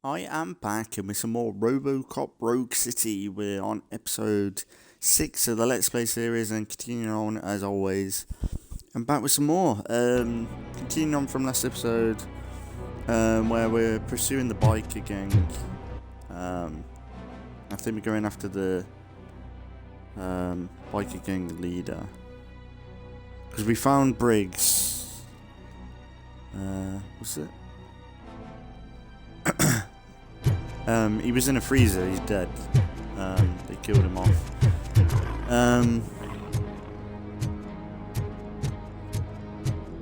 I am back and with some more RoboCop Rogue City. We're on episode 6 of the Let's Play series and continuing on as always. I'm back with some more. Continuing on from last episode where we're pursuing the biker gang. I think we're going after the biker gang leader. Because we found Briggs. What's it? He was in a freezer, he's dead. They killed him off.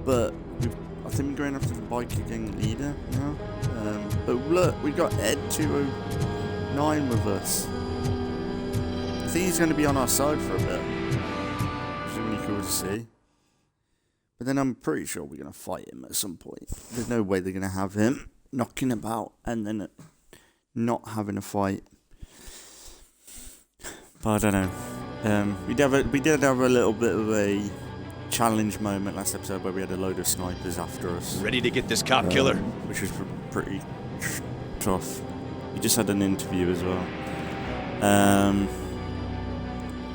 But I think we're going after the biker gang leader now. But look, we got Ed 209 with us. I think he's going to be on our side for a bit, which is really cool to see. But then I'm pretty sure we're going to fight him at some point. There's no way they're going to have him knocking about and then not having a fight. But I don't know. We did have a little bit of a challenge moment last episode where we had a load of snipers after us. Ready to get this cop killer? Which was pretty tough. We just had an interview as well.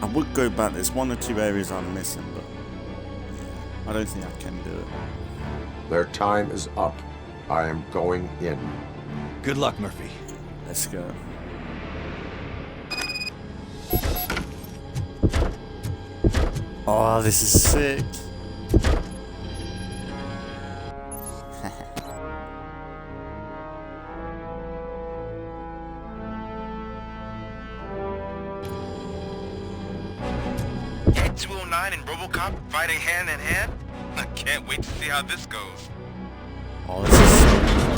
I would go back. There's one or two areas I'm missing, but yeah, I don't think I can do it. Their time is up. I am going in. Good luck, Murphy. Let's go. Oh, this is sick. Ed 209 and RoboCop fighting hand in hand? I can't wait to see how this goes. Oh, this is so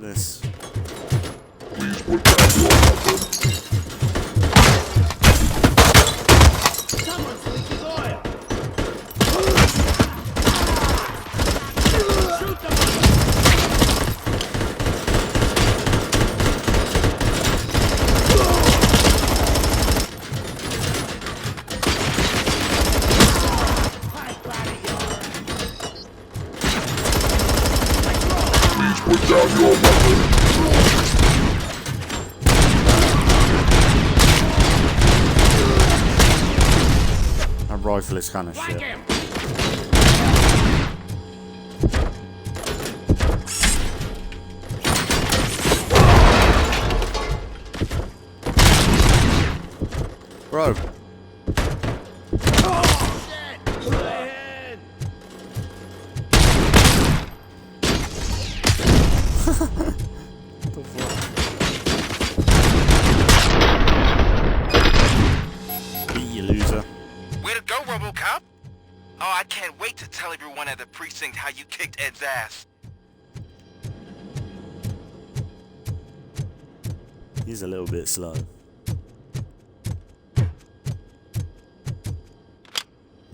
this. Please put down your weapon. Someone's leaking oil! Shoot them! Please put down your weapon. That rifle is kind of shit. Bro. Way to go, RoboCop! Oh, I can't wait to tell everyone at the precinct how you kicked Ed's ass. He's a little bit slow.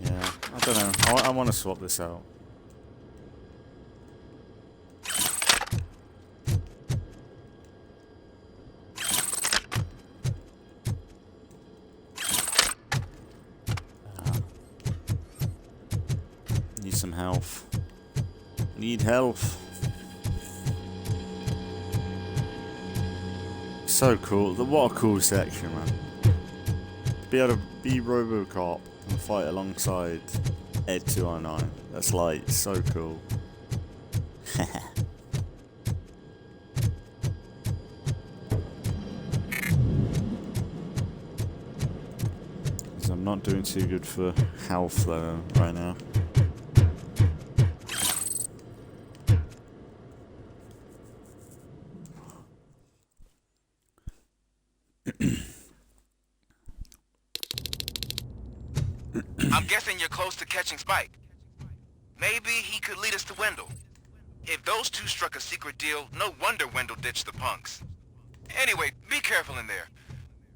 Yeah, I don't know. I want to swap this out. some health. Need health. So cool. What a cool section, man. To be able to be RoboCop and fight alongside Ed 209. That's like so cool. I'm not doing too good for health though right now. I'm guessing you're close to catching Spike. Maybe he could lead us to Wendell. If those two struck a secret deal, no wonder Wendell ditched the punks. Anyway, be careful in there.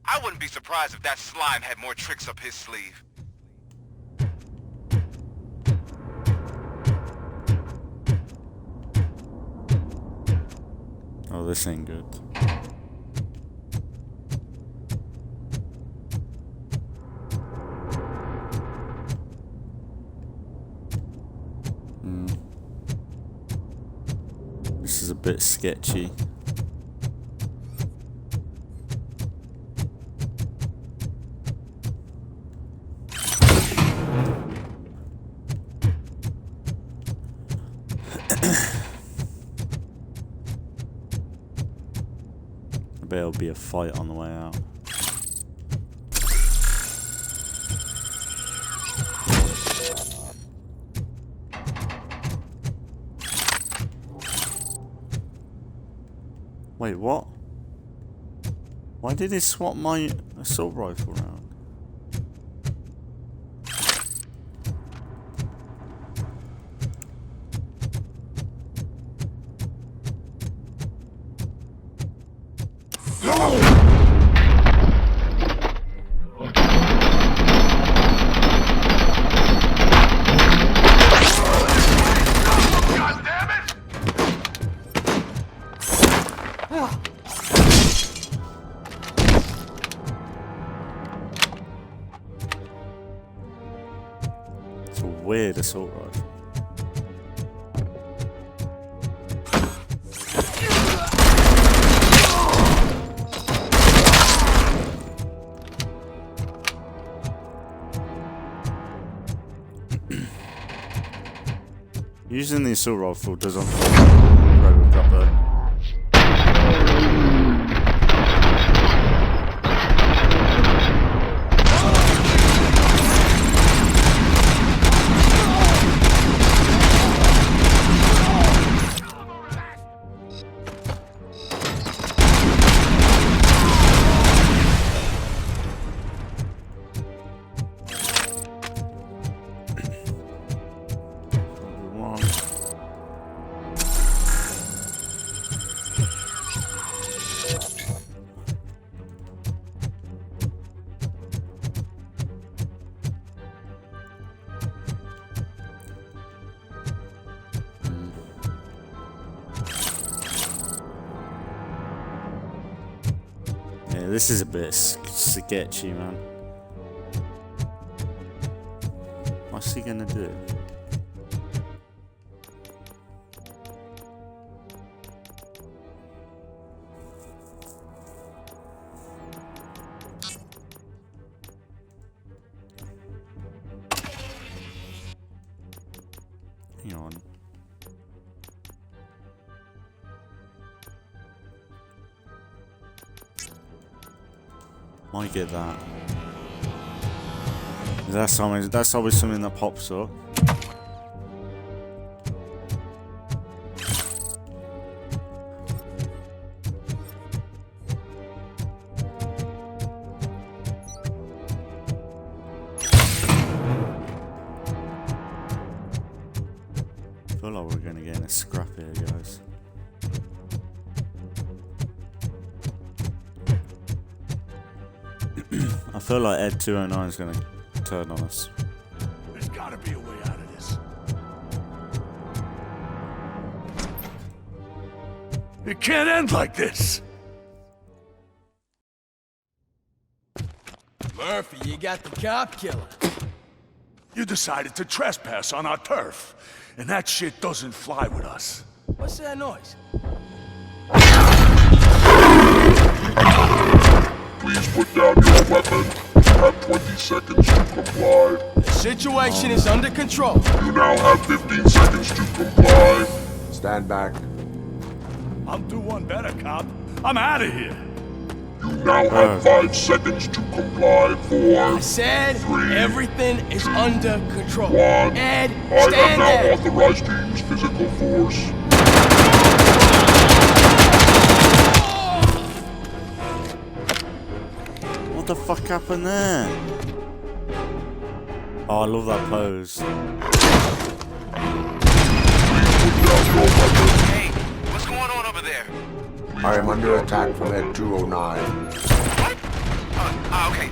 I wouldn't be surprised if that slime had more tricks up his sleeve. Oh, this ain't good. This is a bit sketchy. I bet there'll be a fight on the way out. Wait, what? Why did he swap my assault rifle around? It's a weird assault rifle. Using the assault rifle doesn't RoboCop though. Yeah, this is a bit sketchy, man. What's he gonna do? Hang on. Might get that. That's always something that pops up. I feel like we're gonna get in a scrap here, guys. I feel like Ed 209 is gonna turn on us. There's gotta be a way out of this. It can't end like this. Murphy, you got the cop killer. You decided to trespass on our turf, and that shit doesn't fly with us. What's that noise? Please put down your weapon. You have 20 seconds to comply. The situation is under control. You now have 15 seconds to comply. Stand back. I'll do one better, cop. I'm out of here. You now have 5 seconds to comply. 4, I said 3, everything is under control. 1. Ed, I am stand now there. authorized to use physical force. What the fuck happened there? Oh, I love that pose. Hey, what's going on over there? I am under attack from Ed 209. What? Okay.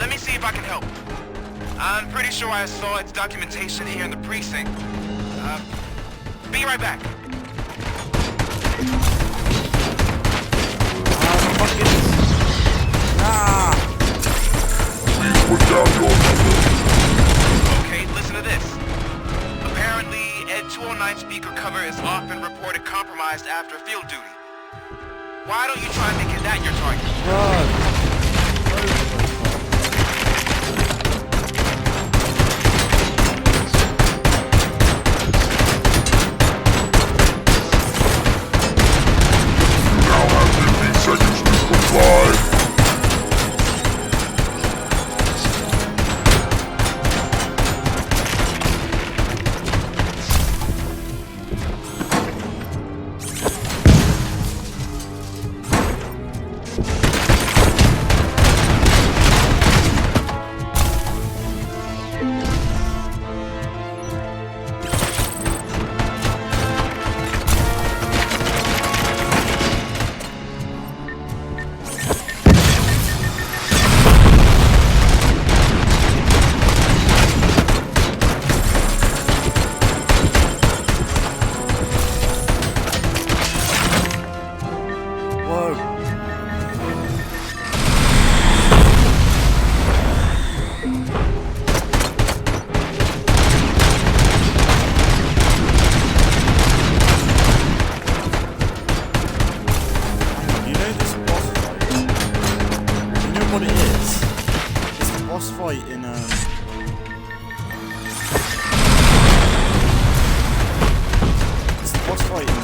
Let me see if I can help. I'm pretty sure I saw its documentation here in the precinct. Be right back. Please put down your weapon. Okay, listen to this. Apparently, Ed 209 speaker cover is often reported compromised after field duty. Why don't you try making that your target? You now have 15 seconds to comply. What it is? It's the boss fight in it's the boss fight in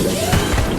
Episode-6.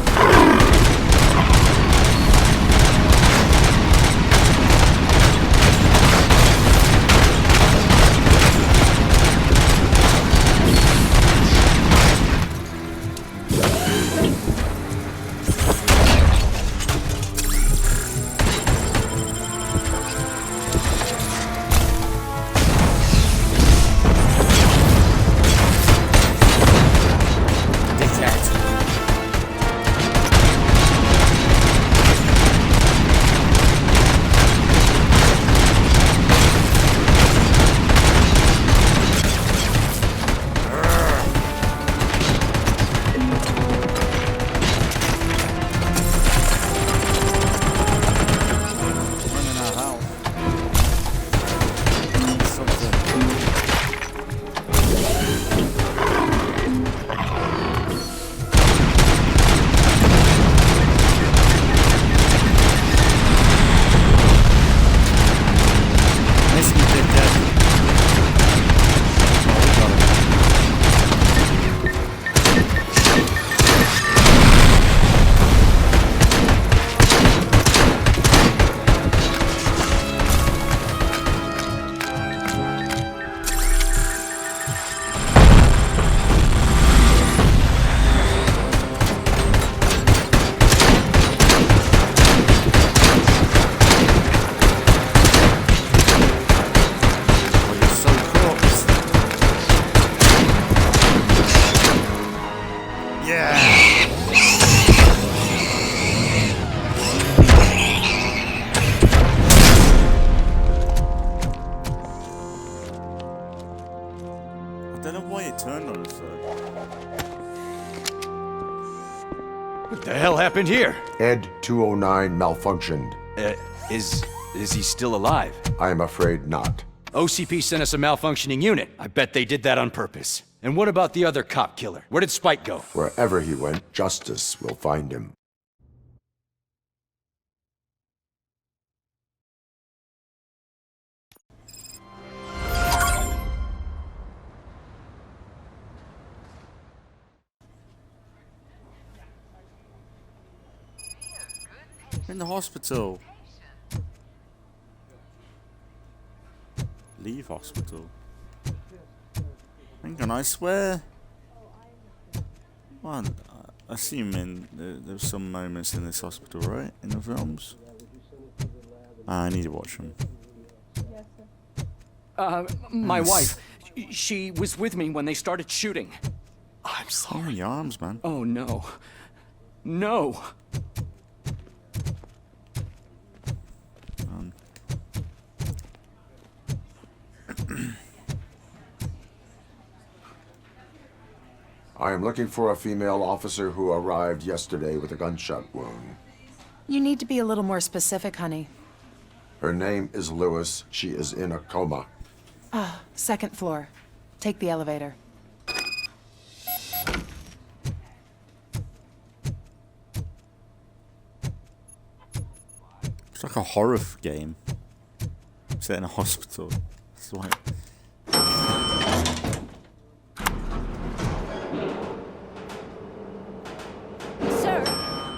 What the hell happened here? Ed 209 malfunctioned. Is he still alive? I am afraid not. OCP sent us a malfunctioning unit. I bet they did that on purpose. And what about the other cop killer? Where did Spike go? Wherever he went, justice will find him. In the hospital. Leave hospital. Hang on, I swear. Well, assuming there's some moments in this hospital, right? In the films? I need to watch them. My wife. She was with me when they started shooting. I'm Oh, sorry. your arms, man. Oh, no. No. I am looking for a female officer who arrived yesterday with a gunshot wound. You need to be a little more specific, honey. Her name is Lewis. She is in a coma. Second floor. Take the elevator. It's like a horror game. Set in a hospital. It's like... Sir,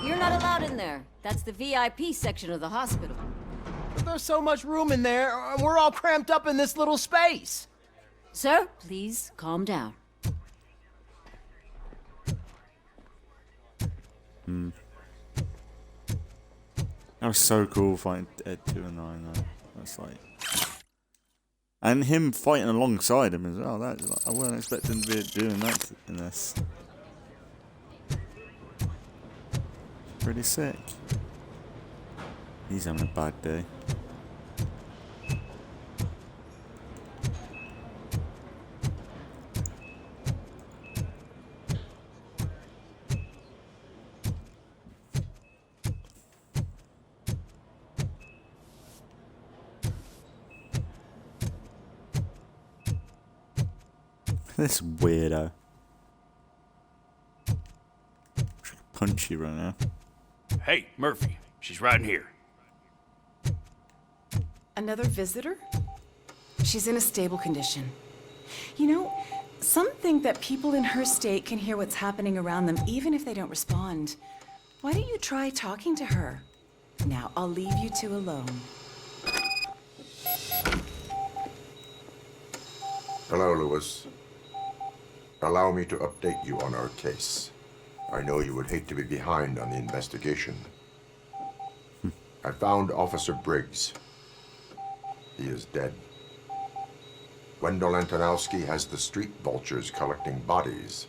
you're not allowed in there. That's the VIP section of the hospital. There's so much room in there, we're all cramped up in this little space. Sir, please calm down. That was so cool fighting Ed 209 though. That's like... And him fighting alongside him as well. That, I wasn't expecting to be doing that in this. Pretty sick. He's having a bad day. This weirdo. Punch you right now. Hey, Murphy. She's right in here. Another visitor? She's in a stable condition. You know, some think that people in her state can hear what's happening around them even if they don't respond. Why don't you try talking to her? Now, I'll leave you two alone. Hello, Lewis. Allow me to update you on our case. I know you would hate to be behind on the investigation. I found Officer Briggs. He is dead. Wendell Antonowski has the street vultures collecting bodies.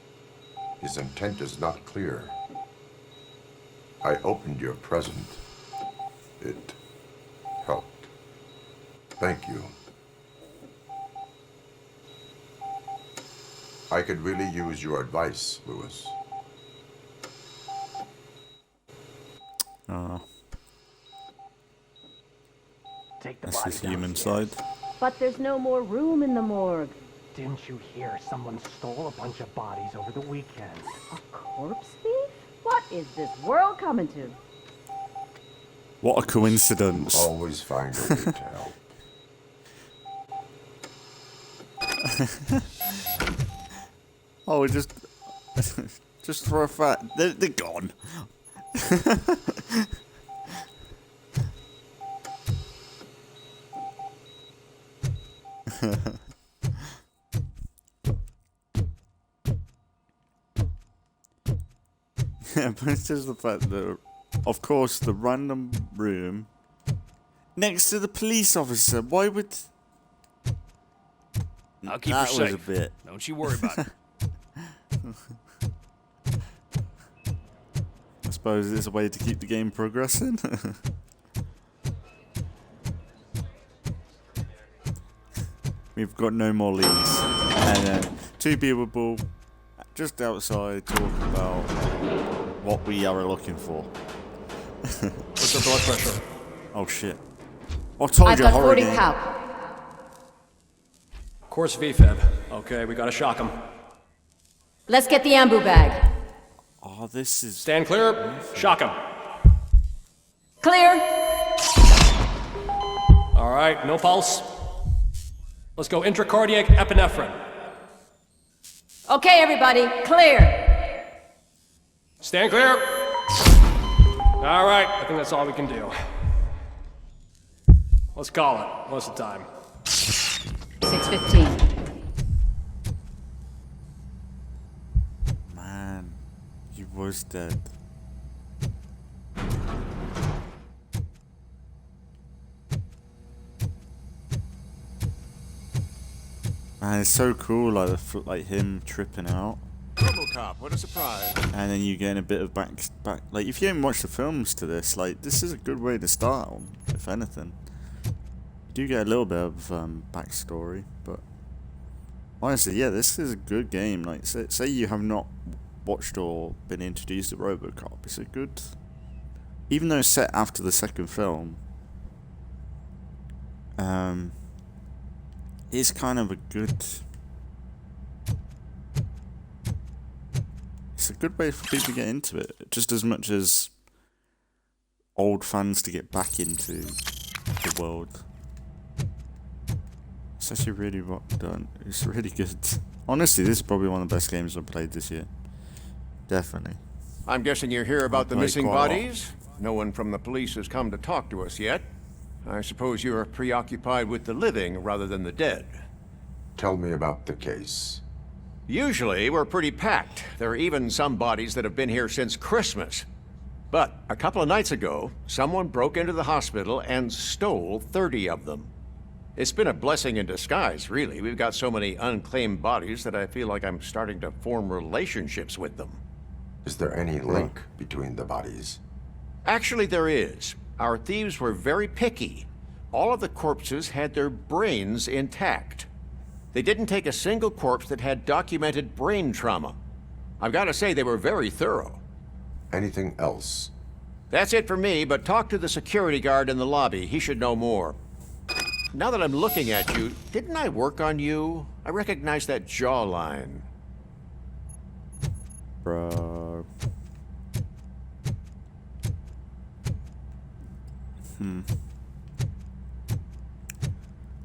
His intent is not clear. I opened your present. It helped. Thank you. I could really use your advice, Lewis. Take the That's body his human downstairs. side. But there's no more room in the morgue. Didn't you hear someone stole a bunch of bodies over the weekend? A corpse thief? What is this world coming to? What a coincidence. Always find a way to help. Oh, just for a fact, they're gone. Yeah, but it's just the fact that, of course, the random room next to the police officer. Why would... I'll keep that her was safe. a bit... Don't you worry about it. I suppose it's a way to keep the game progressing. We've got no more leads. And then two people just outside talking about what we are looking for. What's your blood pressure? Oh shit. I told I've you, got horror 40 game. cal. Course VFib. Okay, we gotta shock him. Let's get the ambu bag. Oh, this is... Stand clear. Shock him. Clear. All right, no pulse. Let's go intracardiac epinephrine. Okay, everybody, clear. Stand clear. All right, I think that's all we can do. Let's call it. What's the time? 6:15. Man, he was dead. Man, it's so cool, like him tripping out. RoboCop, what a surprise. And then you get a bit of back. Like, if you haven't watched the films to this, like, this is a good way to start on, if anything. You do get a little bit of backstory, but honestly, yeah, this is a good game. Like, say you have not watched or been introduced to RoboCop, it's a good. Even though it's set after the second film, it's kind of a good. It's a good way for people to get into it, just as much as old fans to get back into the world. It's actually really well done. It's really good. Honestly, this is probably one of the best games I've played this year. Definitely. I'm guessing you're here about the Played missing quite a lot. bodies? No one from the police has come to talk to us yet. I suppose you're preoccupied with the living rather than the dead. Tell me about the case. Usually, we're pretty packed. There are even some bodies that have been here since Christmas. But a couple of nights ago, someone broke into the hospital and stole 30 of them. It's been a blessing in disguise, really. We've got so many unclaimed bodies that I feel like I'm starting to form relationships with them. Is there any link between the bodies? Actually, there is. Our thieves were very picky. All of the corpses had their brains intact. They didn't take a single corpse that had documented brain trauma. I've got to say, they were very thorough. Anything else? That's it for me, but talk to the security guard in the lobby. He should know more. Now that I'm looking at you, didn't I work on you? I recognize that jawline. Bro.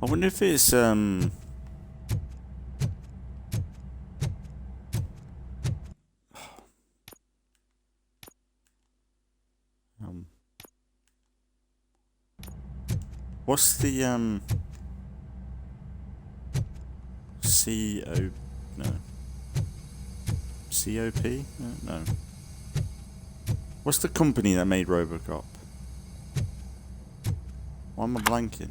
I wonder if it's what's the COP? No. What's the company that made RoboCop? Why am I blanking?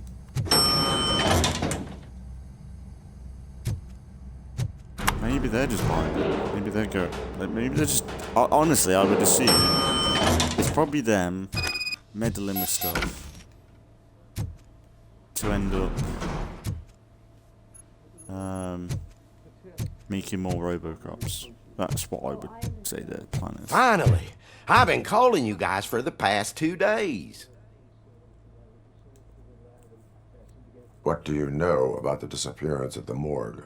Maybe they're just buying it. Maybe they're maybe they're just. Honestly, I would assume it's probably them meddling with stuff to end up making more RoboCops. That's what I would say their plan is. Finally! I've been calling you guys for the past 2 days. What do you know about the disappearance at the morgue?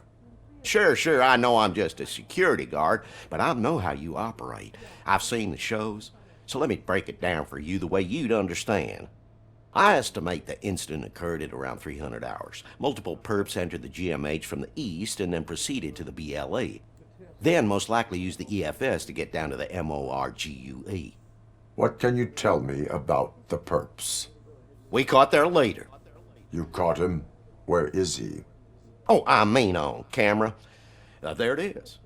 Sure, I know I'm just a security guard, but I know how you operate. I've seen the shows, so let me break it down for you the way you'd understand. I estimate the incident occurred at around 300 hours. Multiple perps entered the GMH from the east and then proceeded to the BLE. Then most likely used the EFS to get down to the MORGUE. What can you tell me about the perps? We caught their leader. You caught him? Where is he? Oh, I mean on camera. There it is.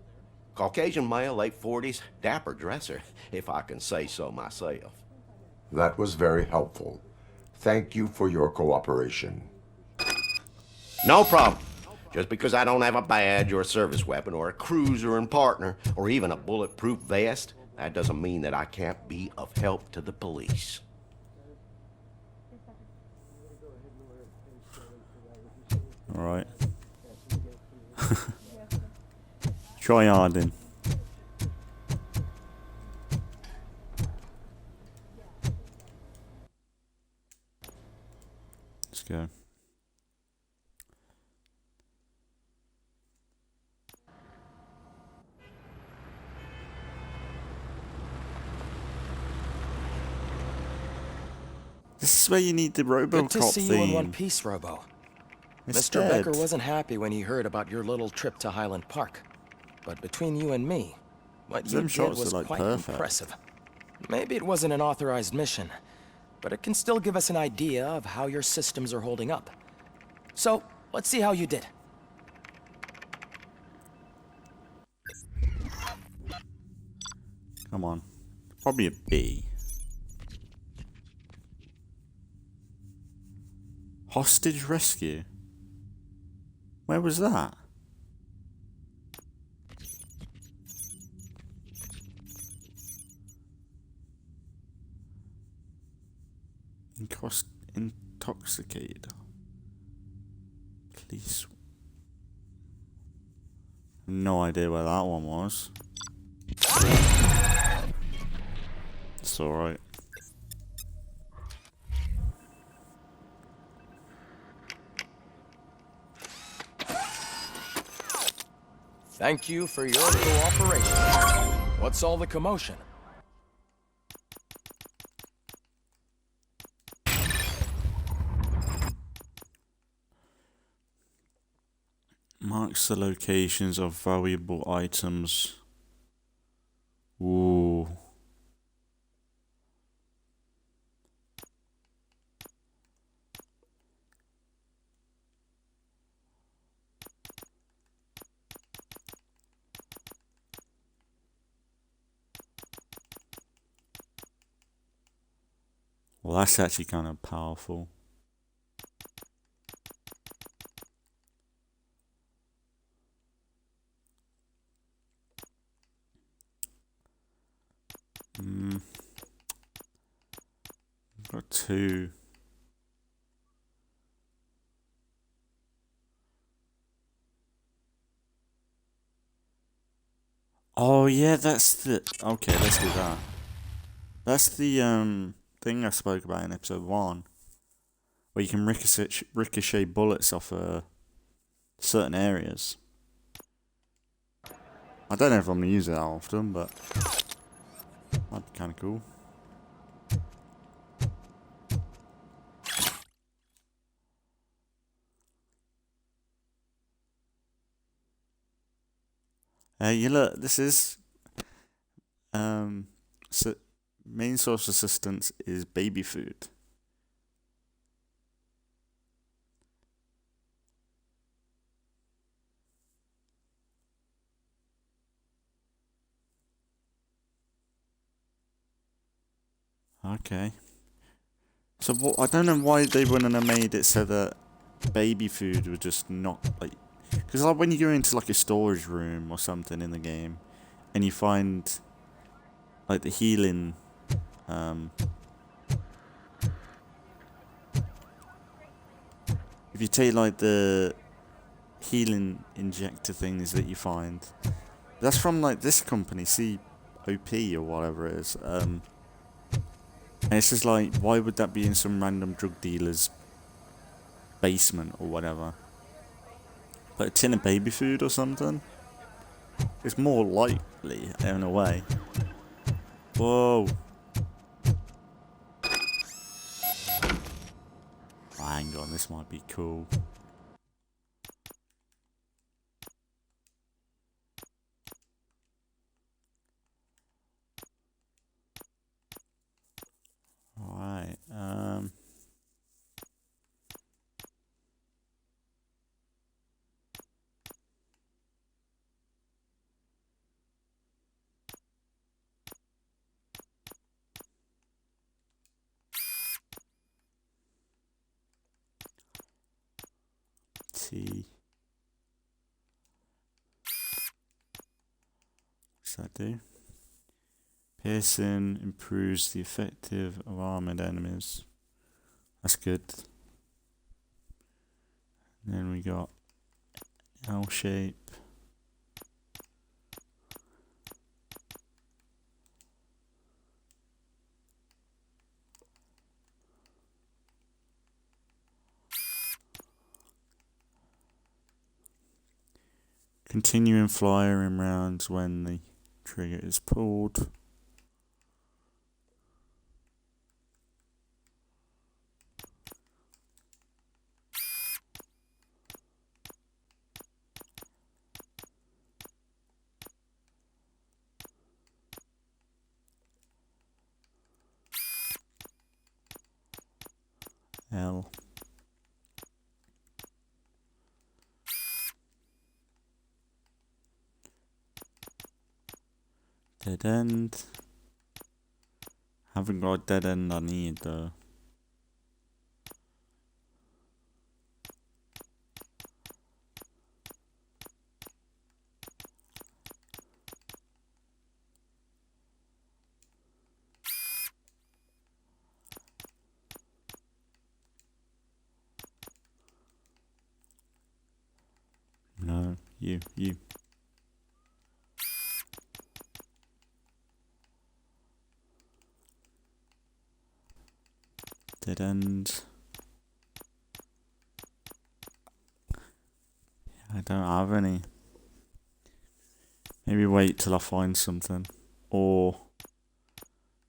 Caucasian male, late 40s, dapper dresser, if I can say so myself. That was very helpful. Thank you for your cooperation. No problem. Just because I don't have a badge or a service weapon or a cruiser and partner or even a bulletproof vest, that doesn't mean that I can't be of help to the police. All right. Try hard then. go. This is where you need the RoboCop Good to see you in one theme. piece, Robo. It's Mr. dead. Becker wasn't happy when he heard about your little trip to Highland Park. But between you and me, what you Them did shots was are, like, quite perfect. impressive. Maybe it wasn't an authorized mission, but it can still give us an idea of how your systems are holding up. So, let's see how you did. Come on. Probably a B. Hostage rescue? Where was that? Intoxicated. Police. No idea where that one was. It's alright. Thank you for your cooperation. What's all the commotion? Marks the locations of valuable items. Ooh. Well, that's actually kind of powerful. I've got two. Oh yeah, that's the... Okay, let's do that. That's the thing I spoke about in episode 1. Where you can ricochet bullets off certain areas. I don't know if I'm going to use it that often, but... That'd be kind of cool. You look, this is... main source assistance is baby food. Okay. So what? I don't know why they wouldn't have made it so that baby food was just not like, because like when you go into like a storage room or something in the game, and you find like the healing, if you take like the healing injector things that you find, that's from like this company, COP or whatever it is. And it's just like, why would that be in some random drug dealer's basement or whatever? Like a tin of baby food or something? It's more likely, in a way. Whoa. Hang on, this might be cool. Alright, T. What's that do? Piercing improves the effective of armored enemies. That's good. And then we got L shape. Continuing firing rounds when the trigger is pulled. L. Dead end. Haven't got a dead end I need though. No, you. Dead end. I don't have any. Maybe wait till I find something. Or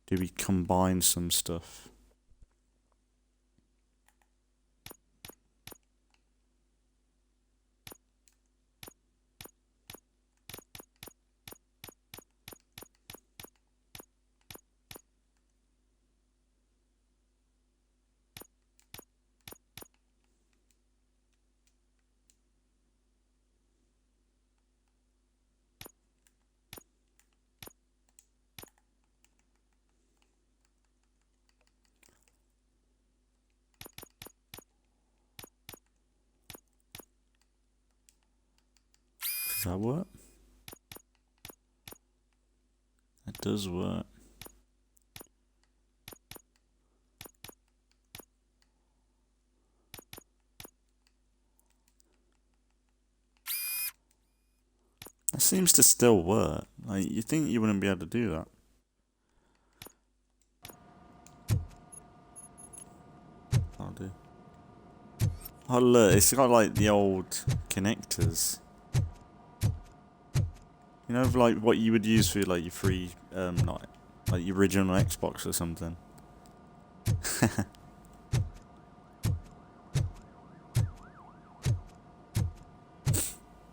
do we combine some stuff? Does that work? That does work. That seems to still work. Like, you think you wouldn't be able to do that. I'll do. Oh look, it's got like the old connectors. You know, like what you would use for like your free, not like your original Xbox or something.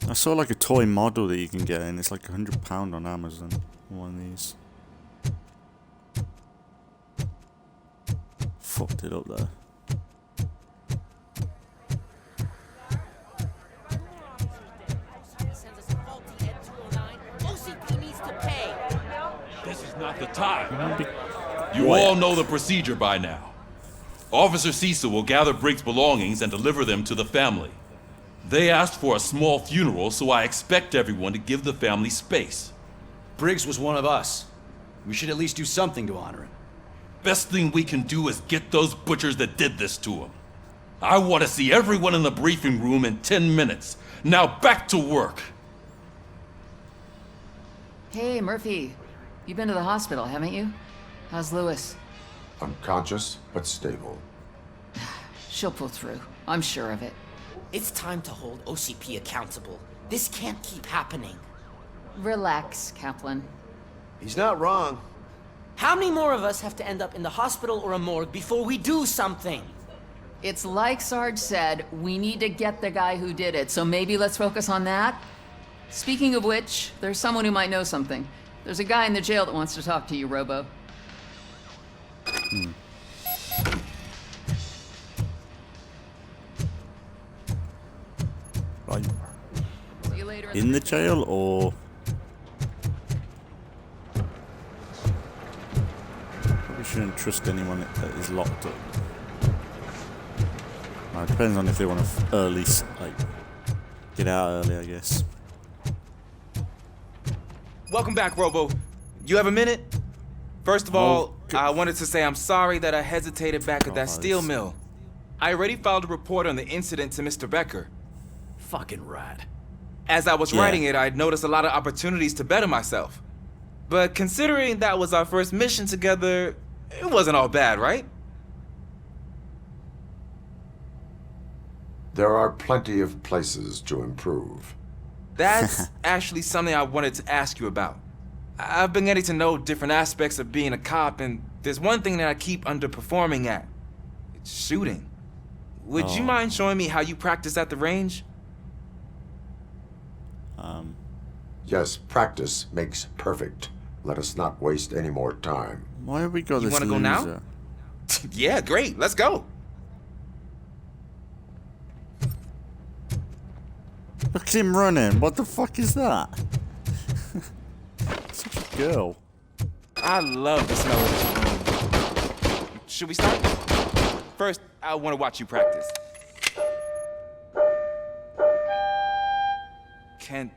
I saw like a toy model that you can get, and it's like £100 on Amazon. One of these. Fucked it up there. Not the time. You all know the procedure by now. Officer Cecil will gather Briggs' belongings and deliver them to the family. They asked for a small funeral, so I expect everyone to give the family space. Briggs was one of us. We should at least do something to honor him. Best thing we can do is get those butchers that did this to him. I want to see everyone in the briefing room in 10 minutes. Now back to work. Hey, Murphy. You've been to the hospital, haven't you? How's Lewis? Unconscious, but stable. She'll pull through. I'm sure of it. It's time to hold OCP accountable. This can't keep happening. Relax, Kaplan. He's not wrong. How many more of us have to end up in the hospital or a morgue before we do something? It's like Sarge said, we need to get the guy who did it, so maybe let's focus on that? Speaking of which, there's someone who might know something. There's a guy in the jail that wants to talk to you, Robo. Right. See you later In the jail, or probably shouldn't trust anyone that is locked up. Well, it depends on if they want to early, like, get out early, I guess. Welcome back, Robo. You have a minute? First of all, I wanted to say I'm sorry that I hesitated back at that steel mill. I already filed a report on the incident to Mr. Becker. Fucking rad. As I was writing it, I'd noticed a lot of opportunities to better myself. But considering that was our first mission together, it wasn't all bad, right? There are plenty of places to improve. That's actually something I wanted to ask you about. I've been getting to know different aspects of being a cop, and there's one thing that I keep underperforming at. It's shooting. Would you mind showing me how you practice at the range? Yes, practice makes perfect. Let us not waste any more time. Why have we got You this wanna go loser? now? Yeah, great. Let's go. Look at him running. What the fuck is that? Such a girl. I love the smell of this room. Should we start? First, I want to watch you practice. Can...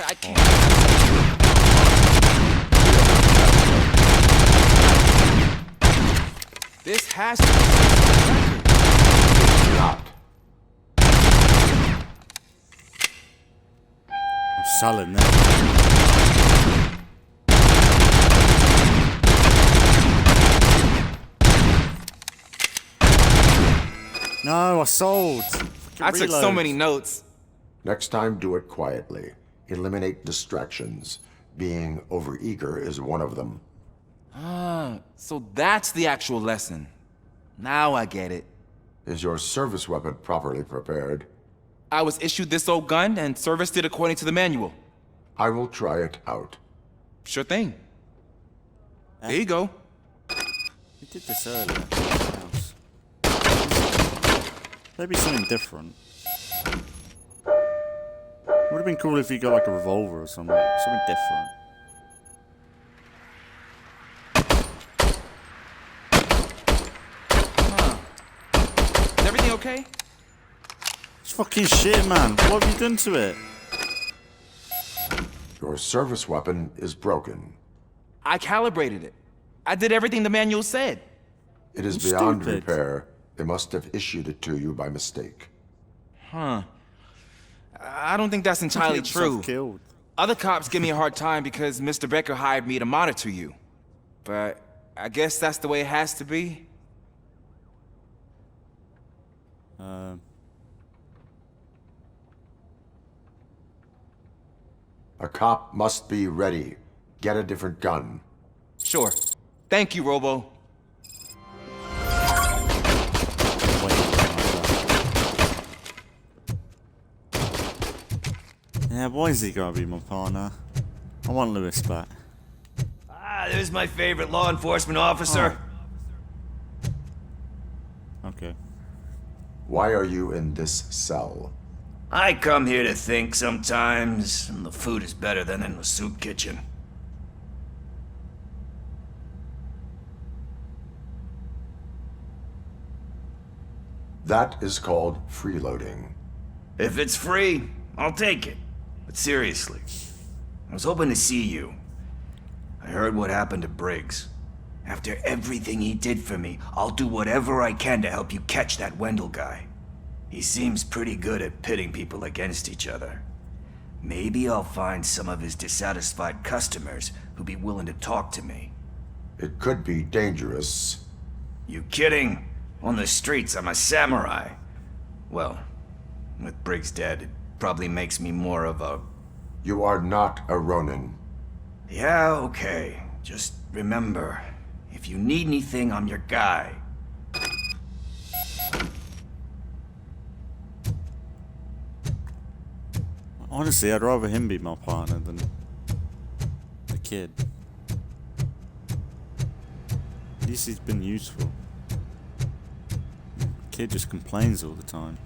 I can't... This has to be... Not. I'm selling that. No, I sold. I took so many notes. Next time, do it quietly. Eliminate distractions. Being overeager is one of them. Ah, so that's the actual lesson. Now I get it. Is your service weapon properly prepared? I was issued this old gun and serviced it according to the manual. I will try it out. Sure thing. There you go. We did this earlier. Maybe something different. Would have been cool if you got like a revolver or something. Something different. Is everything okay? It's fucking shit, man. What have you done to it? Your service weapon is broken. I calibrated it. I did everything the manual said. It is beyond repair. They must have issued it to you by mistake. Huh. I don't think that's entirely true. Killed. Other cops give me a hard time because Mr. Becker hired me to monitor you. But I guess that's the way it has to be. A cop must be ready. Get a different gun. Sure. Thank you, Robo. Yeah, why is he gotta be my partner? I want Lewis back. Ah, there's my favorite law enforcement officer. Okay. Why are you in this cell? I come here to think sometimes, and the food is better than in the soup kitchen. That is called freeloading. If it's free, I'll take it. But seriously, I was hoping to see you. I heard what happened to Briggs. After everything he did for me, I'll do whatever I can to help you catch that Wendell guy. He seems pretty good at pitting people against each other. Maybe I'll find some of his dissatisfied customers who'd be willing to talk to me. It could be dangerous. You kidding? On the streets, I'm a samurai. Well, with Briggs dead, it probably makes me more of a... You are not a Ronin. Yeah, okay. Just remember, if you need anything, I'm your guy. Honestly, I'd rather him be my partner than the kid. At least he's been useful. The kid just complains all the time.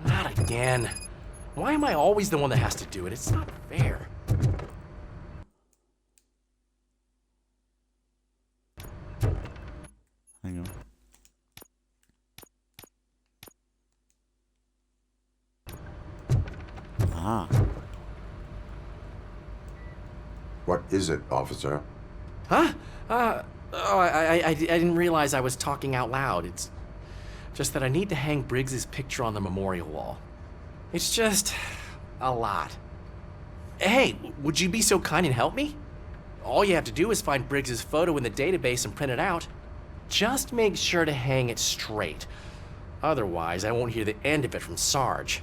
Not again. Why am I always the one that has to do it? It's not fair. Hang on. Ah. What is it, officer? Huh? I didn't realize I was talking out loud. It's just that I need to hang Briggs's picture on the memorial wall. It's just a lot. Hey, would you be so kind and help me? All you have to do is find Briggs's photo in the database and print it out. Just make sure to hang it straight. Otherwise, I won't hear the end of it from Sarge.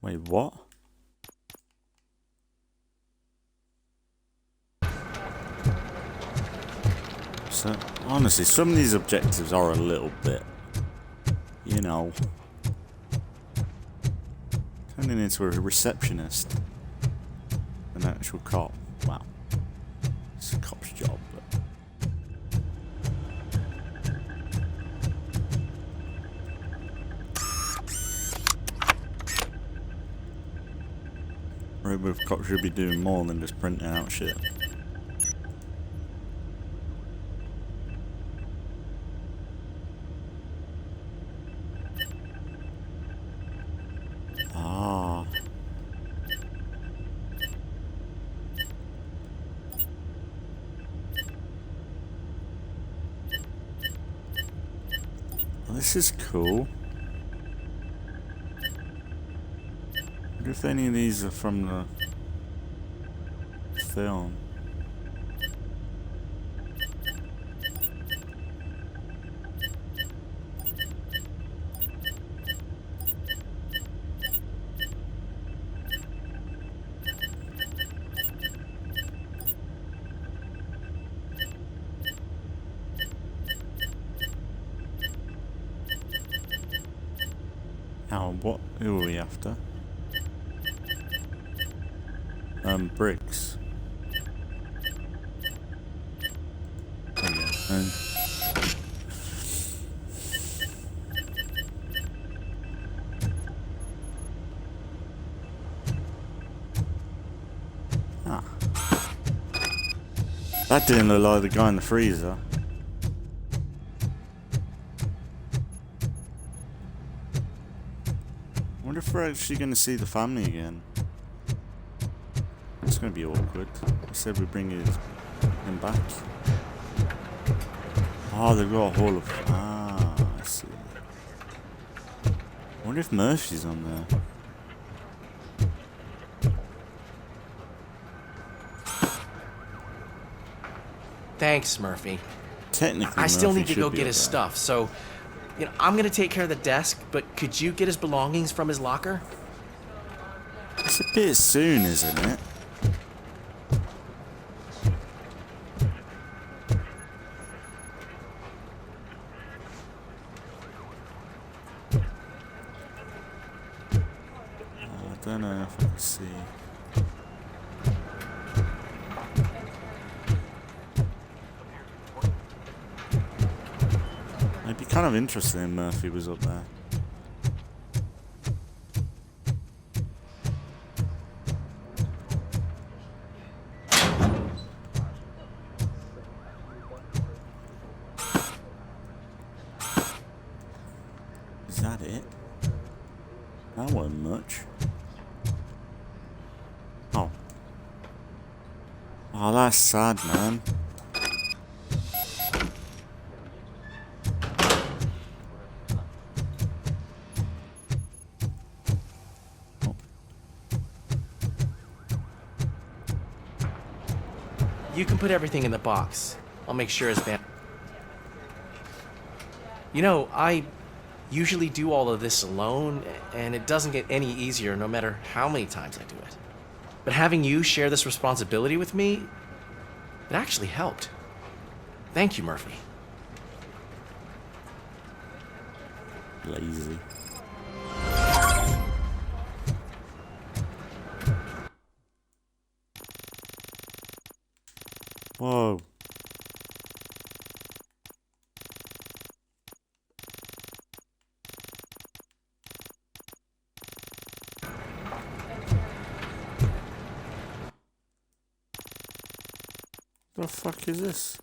Wait, what? So, honestly, some of these objectives are a little bit, you know, turning into a receptionist, an actual cop. Wow, it's a cop's job, but. RoboCop should be doing more than just printing out shit. Ah. Well, this is cool. I wonder if any of these are from the film. Now, what? Who are we after? Briggs. There you go. Ah. That didn't look like the guy in the freezer. I wonder if we're actually going to see the family again. It's going to be awkward. I said we bring him back. Oh, they've got a hall of... Ah, I see. I wonder if Murphy's on there. Thanks, Murphy. Technically, I still Murphy need to should go be get his up there. stuff, so I'm gonna take care of the desk, but could you get his belongings from his locker? It's a bit soon, isn't it? I don't know if I can see. It'd be kind of interesting if Murphy was up there. Is that it? That wasn't much. Oh. Oh, that's sad, man. You can put everything in the box. I'll make sure it's banned. You know, I usually do all of this alone, and it doesn't get any easier no matter how many times I do it. But having you share this responsibility with me, it actually helped. Thank you, Murphy. Lazy. Whoa. The fuck is this?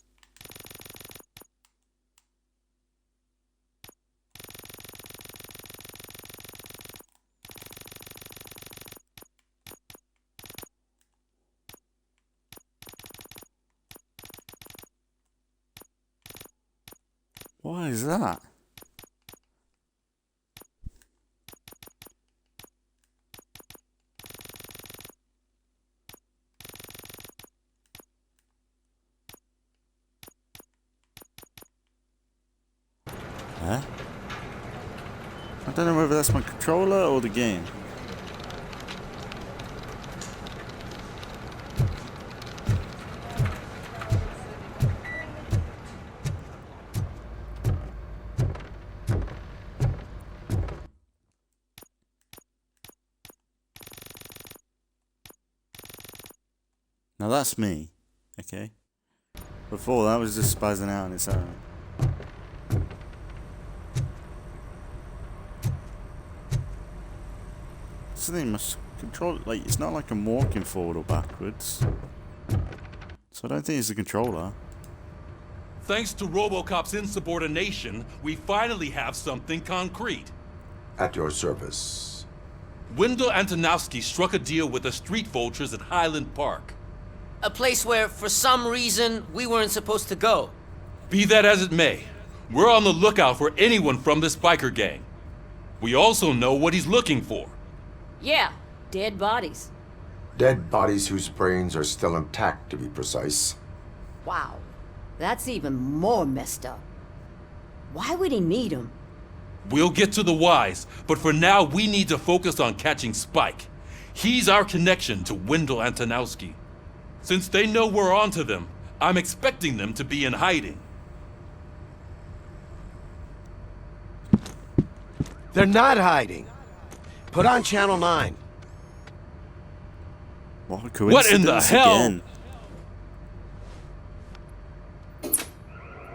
What is that? Huh? I don't know whether that's my controller or the game. Now that's me, okay? Before that was just spazzing out on its own. This thing must control, like, it's not like I'm walking forward or backwards. So I don't think it's a controller. Thanks to RoboCop's insubordination, we finally have something concrete. At your service. Wendell Antonowski struck a deal with the street vultures at Highland Park. A place where, for some reason, we weren't supposed to go. Be that as it may, we're on the lookout for anyone from this biker gang. We also know what he's looking for. Yeah, dead bodies. Dead bodies whose brains are still intact, to be precise. Wow, that's even more messed up. Why would he need them? We'll get to the whys, but for now we need to focus on catching Spike. He's our connection to Wendell Antonowski. Since they know we're onto them, I'm expecting them to be in hiding. They're not hiding. Put on Channel 9. What a coincidence. What in the hell? Again.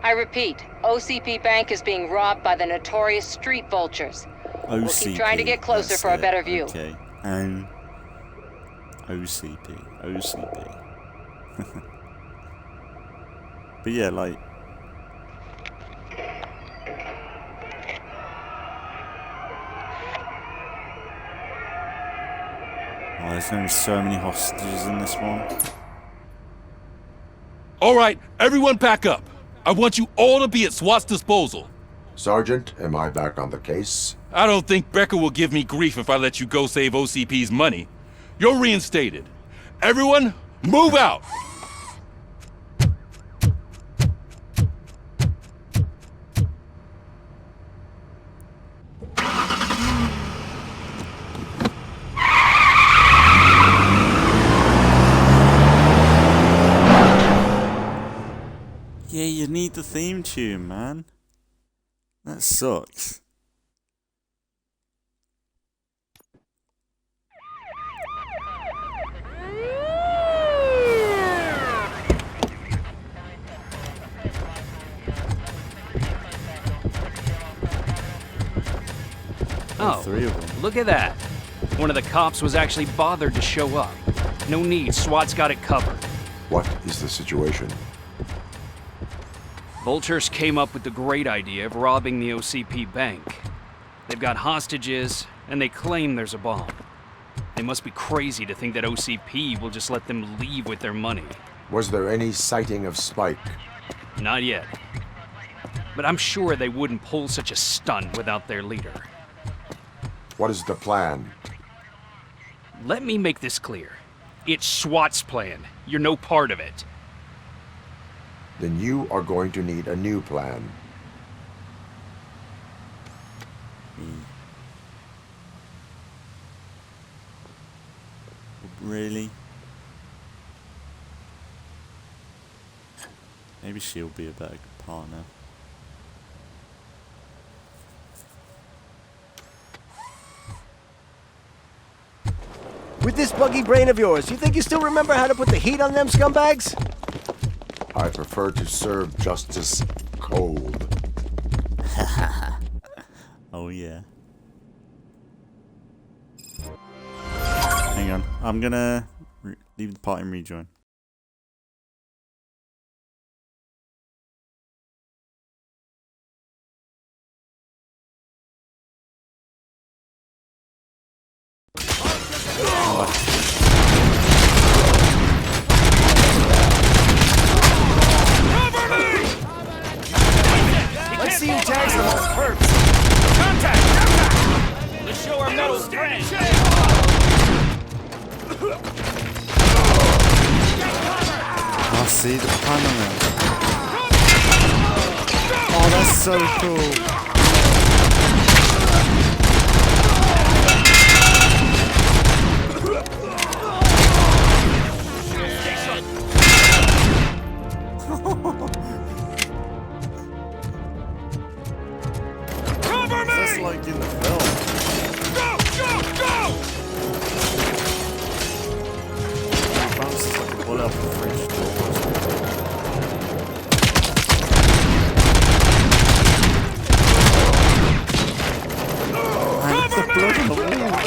I repeat, OCP Bank is being robbed by the notorious street vultures. OCP. We'll keep trying to get closer for a better view. Okay, and OCP. But yeah, like, oh, there's gonna be so many hostages in this one. All right, everyone pack up. I want you all to be at SWAT's disposal. Sergeant, am I back on the case? I don't think Becker will give me grief if I let you go save OCP's money. You're reinstated. Everyone, move out! Yeah, you need the theme tune, man. That sucks. Oh, three of them. Look at that. One of the cops was actually bothered to show up. No need, SWAT's got it covered. What is the situation? Vultures came up with the great idea of robbing the OCP bank. They've got hostages, and they claim there's a bomb. They must be crazy to think that OCP will just let them leave with their money. Was there any sighting of Spike? Not yet. But I'm sure they wouldn't pull such a stunt without their leader. What is the plan? Let me make this clear. It's SWAT's plan. You're no part of it. Then you are going to need a new plan. Really? Maybe she'll be a better partner. With this buggy brain of yours, you think you still remember how to put the heat on them scumbags? I prefer to serve justice cold. Oh yeah. Hang on, I'm gonna leave the party and rejoin. Let's see seeing tags on all perps. Contact! Let's show our metal friend. I see the panel. Oh, that's so cool. Cover me! That's like in the film. Go! Bounces like a bullet off the fridge door. And it's the blood on the wall.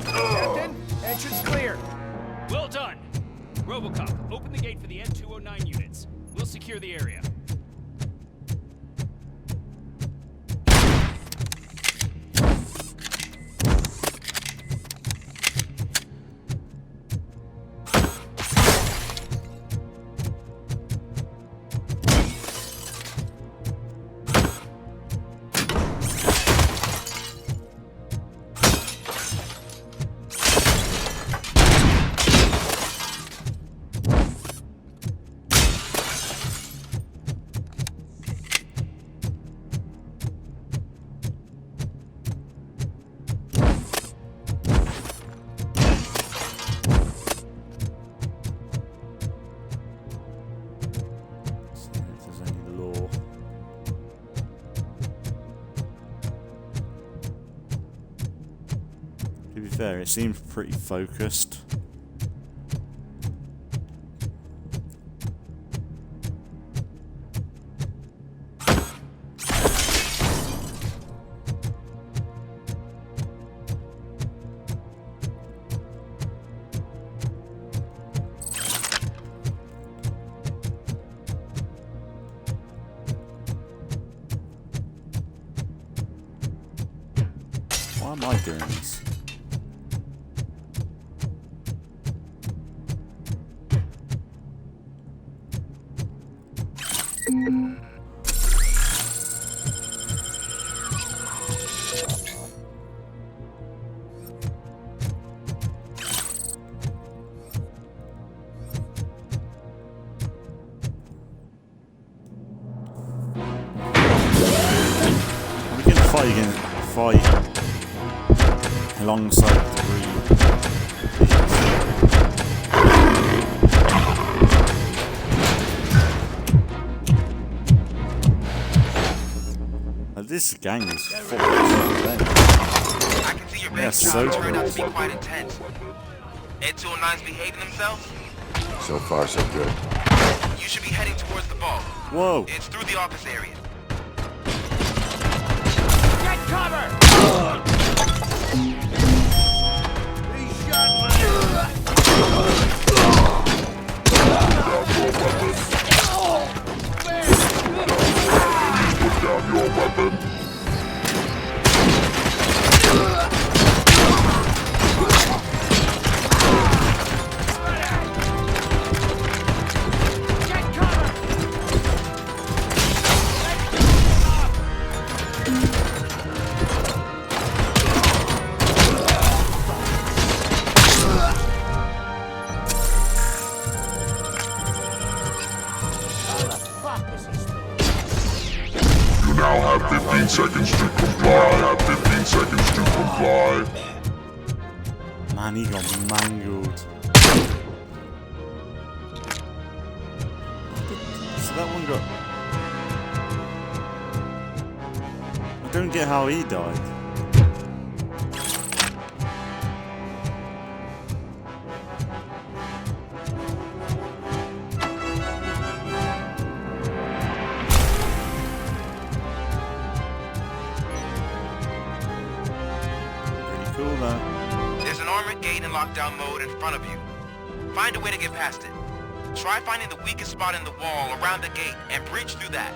Captain, entrance clear. Well done. RoboCop, open the gate for the N209 units. We'll secure the area. To be fair, it seems pretty focused. Why am I doing this? We can fight alongside three. This gang is full of them. I can see your Yeah, best so jobs turned out to cool. be quite intense. N209's behaving themselves? So far, so good. You should be heading towards the vault. Whoa. It's through the office area. Get cover! You now have 15 seconds to comply. 15 seconds to comply. Man, he got mangled. So that one got... I don't get how he died. Cool though. There's an armored gate in lockdown mode in front of you. Find a way to get past it. Try finding the weakest spot in the wall around the gate and breach through that.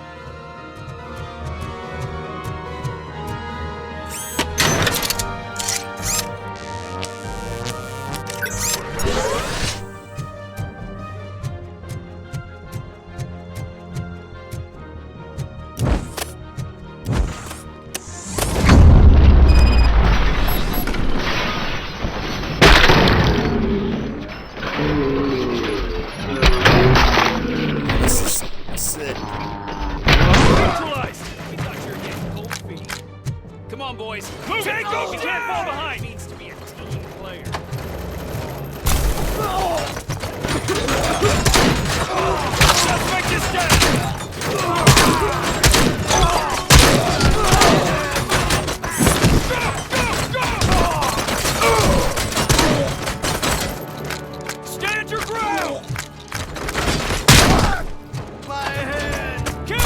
Come on, boys. Move it! Go! You can't fall behind! Needs to be a team player. Suspect is dead! Stand your ground! My head! King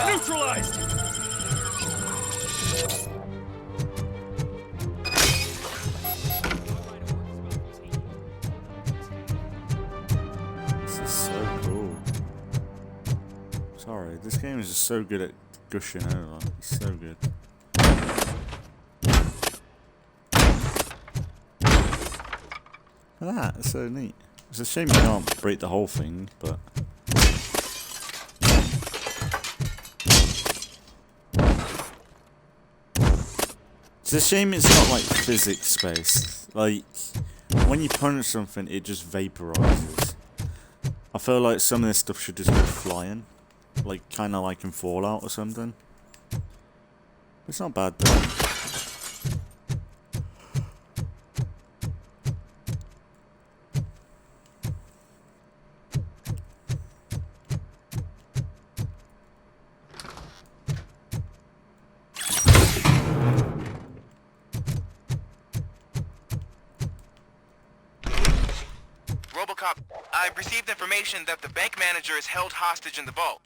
neutralized! This is so cool. Sorry, this game is just so good at gushing over. It's so good. Look at that, it's so neat. It's a shame you can't break the whole thing, but... It's a shame it's not like physics based. Like, when you punch something, it just vaporizes. I feel like some of this stuff should just go flying. Like, kind of like in Fallout or something. It's not bad though. RoboCop, I've received information that the bank manager is held hostage in the vault.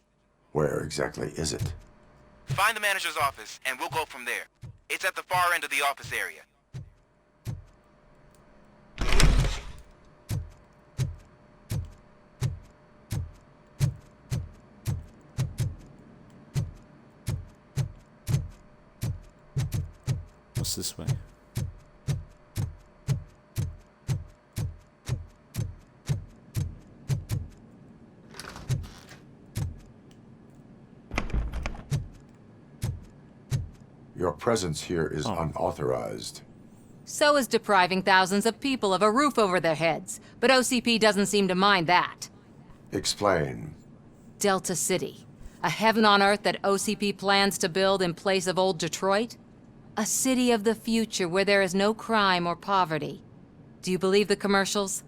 Where exactly is it? Find the manager's office, and we'll go from there. It's at the far end of the office area. What's this way? Your presence here is unauthorized. So is depriving thousands of people of a roof over their heads. But OCP doesn't seem to mind that. Explain. Delta City. A heaven on earth that OCP plans to build in place of old Detroit? A city of the future where there is no crime or poverty. Do you believe the commercials?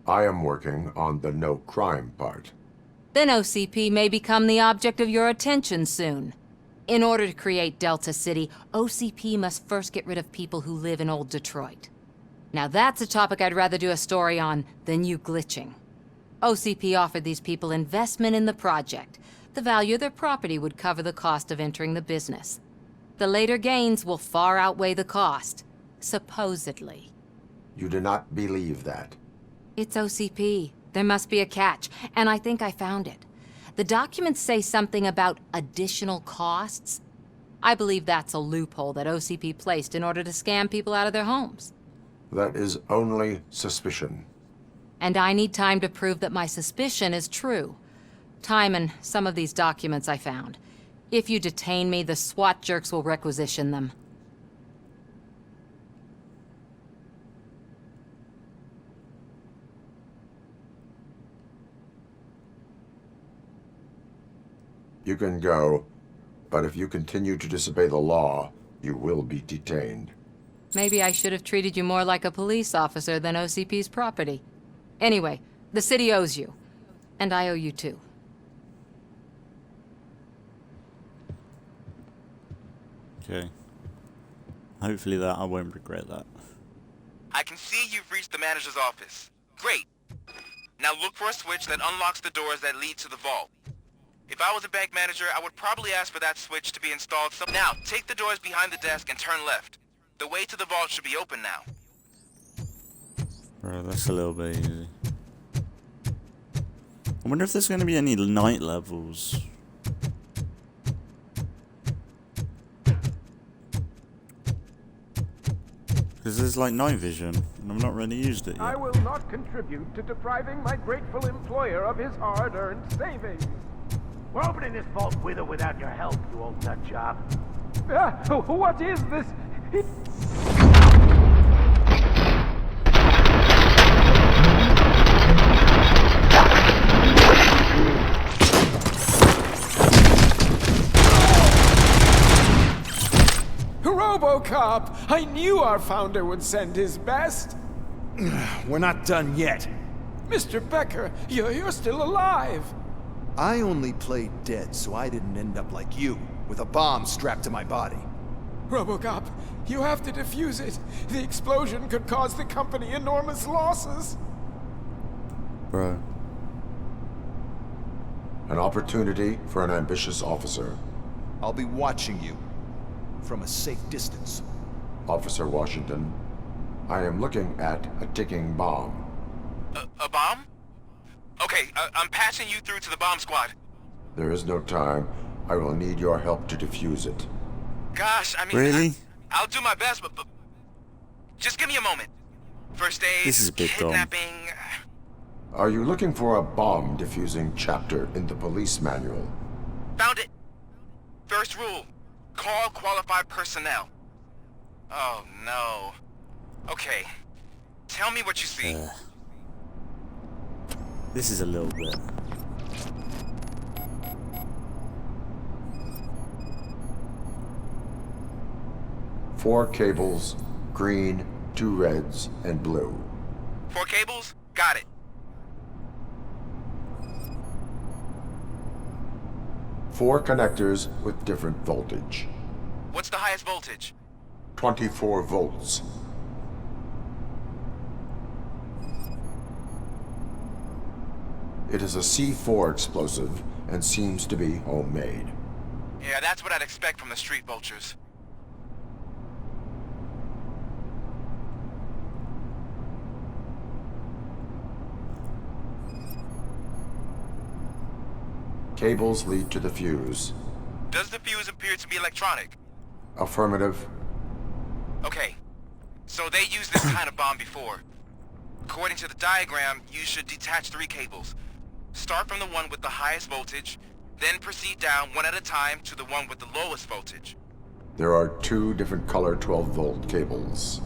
I am working on the no crime part. Then OCP may become the object of your attention soon. In order to create Delta City, OCP must first get rid of people who live in old Detroit. Now that's a topic I'd rather do a story on than you glitching. OCP offered these people investment in the project. The value of their property would cover the cost of entering the business. The later gains will far outweigh the cost, supposedly. You do not believe that. It's OCP. There must be a catch, and I think I found it. The documents say something about additional costs. I believe that's a loophole that OCP placed in order to scam people out of their homes. That is only suspicion. And I need time to prove that my suspicion is true. Time and some of these documents I found. If you detain me, the SWAT jerks will requisition them. You can go, but if you continue to disobey the law, you will be detained. Maybe I should have treated you more like a police officer than OCP's property. Anyway, the city owes you. And I owe you too. Okay. Hopefully that I won't regret that. I can see you've reached the manager's office. Great. Now look for a switch that unlocks the doors that lead to the vault. If I was a bank manager, I would probably ask for that switch to be installed Now, take the doors behind the desk and turn left. The way to the vault should be open now. Bro, that's a little bit easy. I wonder if there's going to be any night levels. Because there's like night vision, and I've not really used it yet. I will not contribute to depriving my grateful employer of his hard-earned savings. We're opening this vault with or without your help, you old nut job. What is this? RoboCop! I knew our founder would send his best! We're not done yet. Mr. Becker, you're still alive! I only played dead so I didn't end up like you, with a bomb strapped to my body. RoboCop, you have to defuse it. The explosion could cause the company enormous losses. Bro. An opportunity for an ambitious officer. I'll be watching you. From a safe distance. Officer Washington, I am looking at a ticking bomb. A bomb? Okay, I'm passing you through to the bomb squad. There is no time. I will need your help to defuse it. Gosh, I mean... Really? I'll do my best, but... Just give me a moment. First aid, This is a bit kidnapping... Are you looking for a bomb defusing chapter in the police manual? Found it. First rule. Call qualified personnel. Oh, no. Okay. Tell me what you see. This is a little bit. Four cables, green, 2 reds, and blue. 4 cables? Got it. 4 connectors with different voltage. What's the highest voltage? 24 volts. It is a C4 explosive and seems to be homemade. Yeah, that's what I'd expect from the street vultures. Cables lead to the fuse. Does the fuse appear to be electronic? Affirmative. Okay. So they used this kind of bomb before. According to the diagram, you should detach 3 cables. Start from the one with the highest voltage, then proceed down one at a time to the one with the lowest voltage. There are 2 different color 12-volt cables.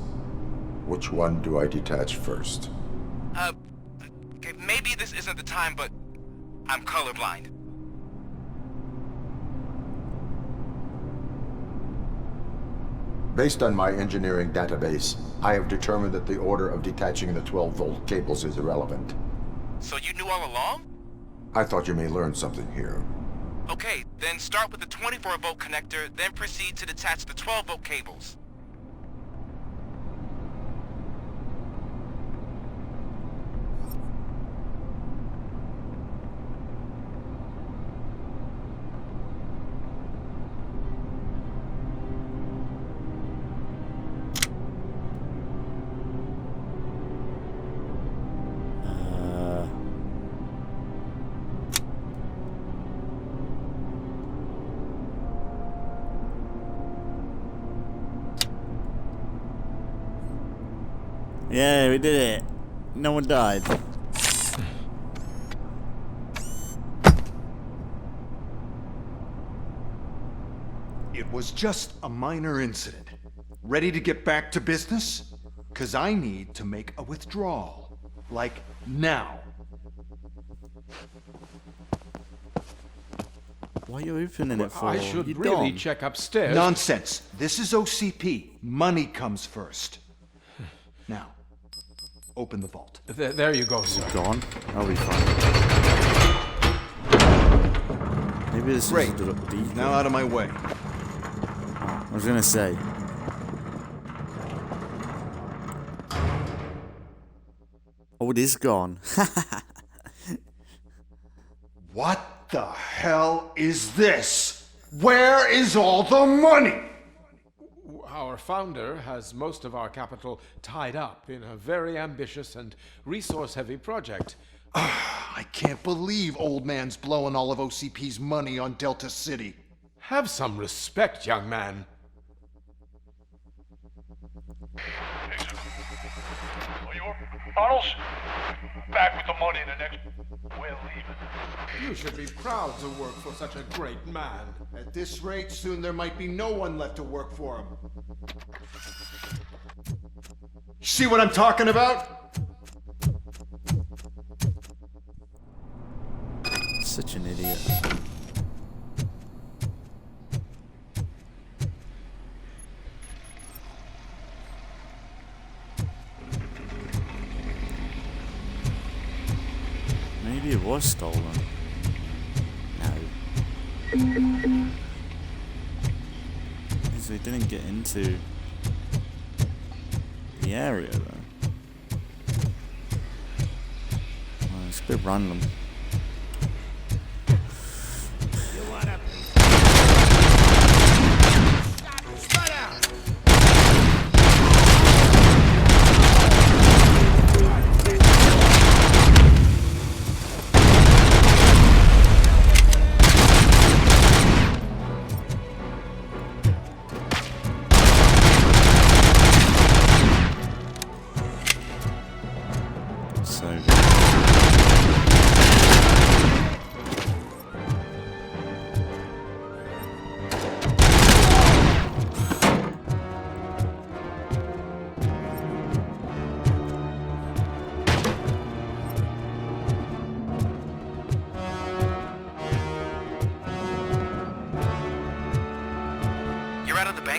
Which one do I detach first? Okay, maybe this isn't the time, but I'm colorblind. Based on my engineering database, I have determined that the order of detaching the 12-volt cables is irrelevant. So you knew all along? I thought you may learn something here. Okay, then start with the 24-volt connector, then proceed to detach the 12-volt cables. Yeah, we did it. No one died. It was just a minor incident. Ready to get back to business? 'Cause I need to make a withdrawal. Like, now. Why are you opening it for? I should You really dumb. check upstairs. Nonsense. This is OCP. Money comes first. Now, open the vault. There you go, sir. Gone. I'll be fine. Maybe this Great. is a little deep. Now out of my way. I was gonna say. Oh, it is gone. What the hell is this? Where is all the money? Our founder has most of our capital tied up in a very ambitious and resource-heavy project. I can't believe old man's blowing all of OCP's money on Delta City. Have some respect, young man. Tunnels? Back with the money in the next... We're leaving. You should be proud to work for such a great man. At this rate, soon there might be no one left to work for him. See what I'm talking about? Such an idiot. Maybe it was stolen. No. Because they didn't get into the area though. Well, it's a bit random.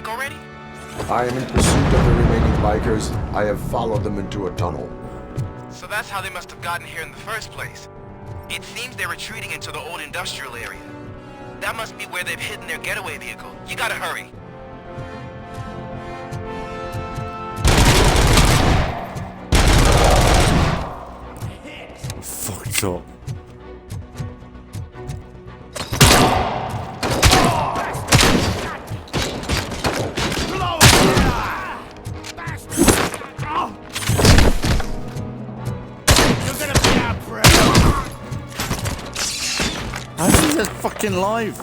Already? I am in pursuit of the remaining bikers. I have followed them into a tunnel. So that's how they must have gotten here in the first place. It seems they're retreating into the old industrial area. That must be where they've hidden their getaway vehicle. You gotta hurry. Fucked up. That's fucking live.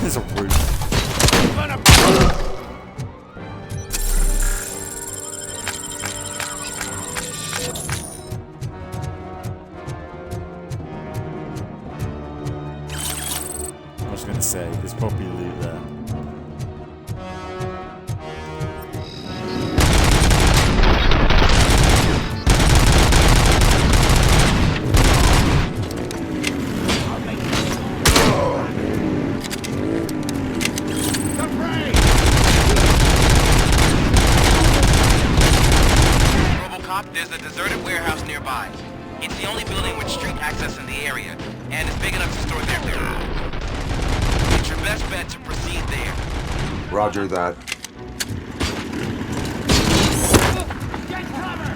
There's a roof. I was gonna say, there's probably loot there. There's a deserted warehouse nearby. It's the only building with street access in the area, and it's big enough to store their goods. It's your best bet to proceed there. Roger that. Get cover!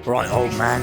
Right, old man.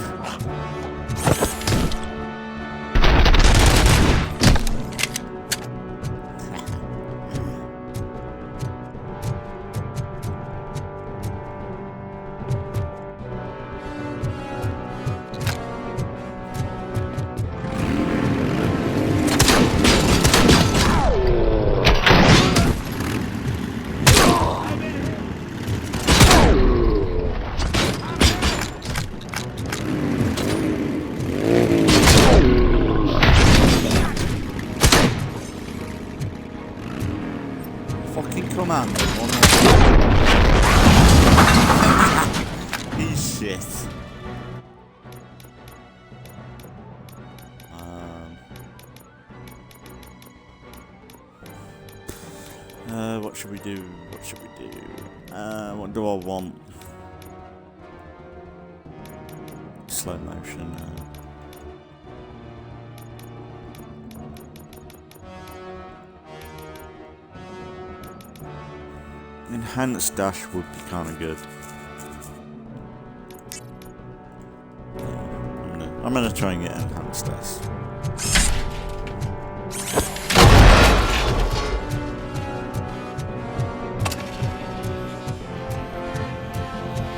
Fucking commando. He's shit. What should we do? What should we do? What do I want? Slow motion. Enhanced dash would be kind of good. I'm gonna try and get enhanced dash.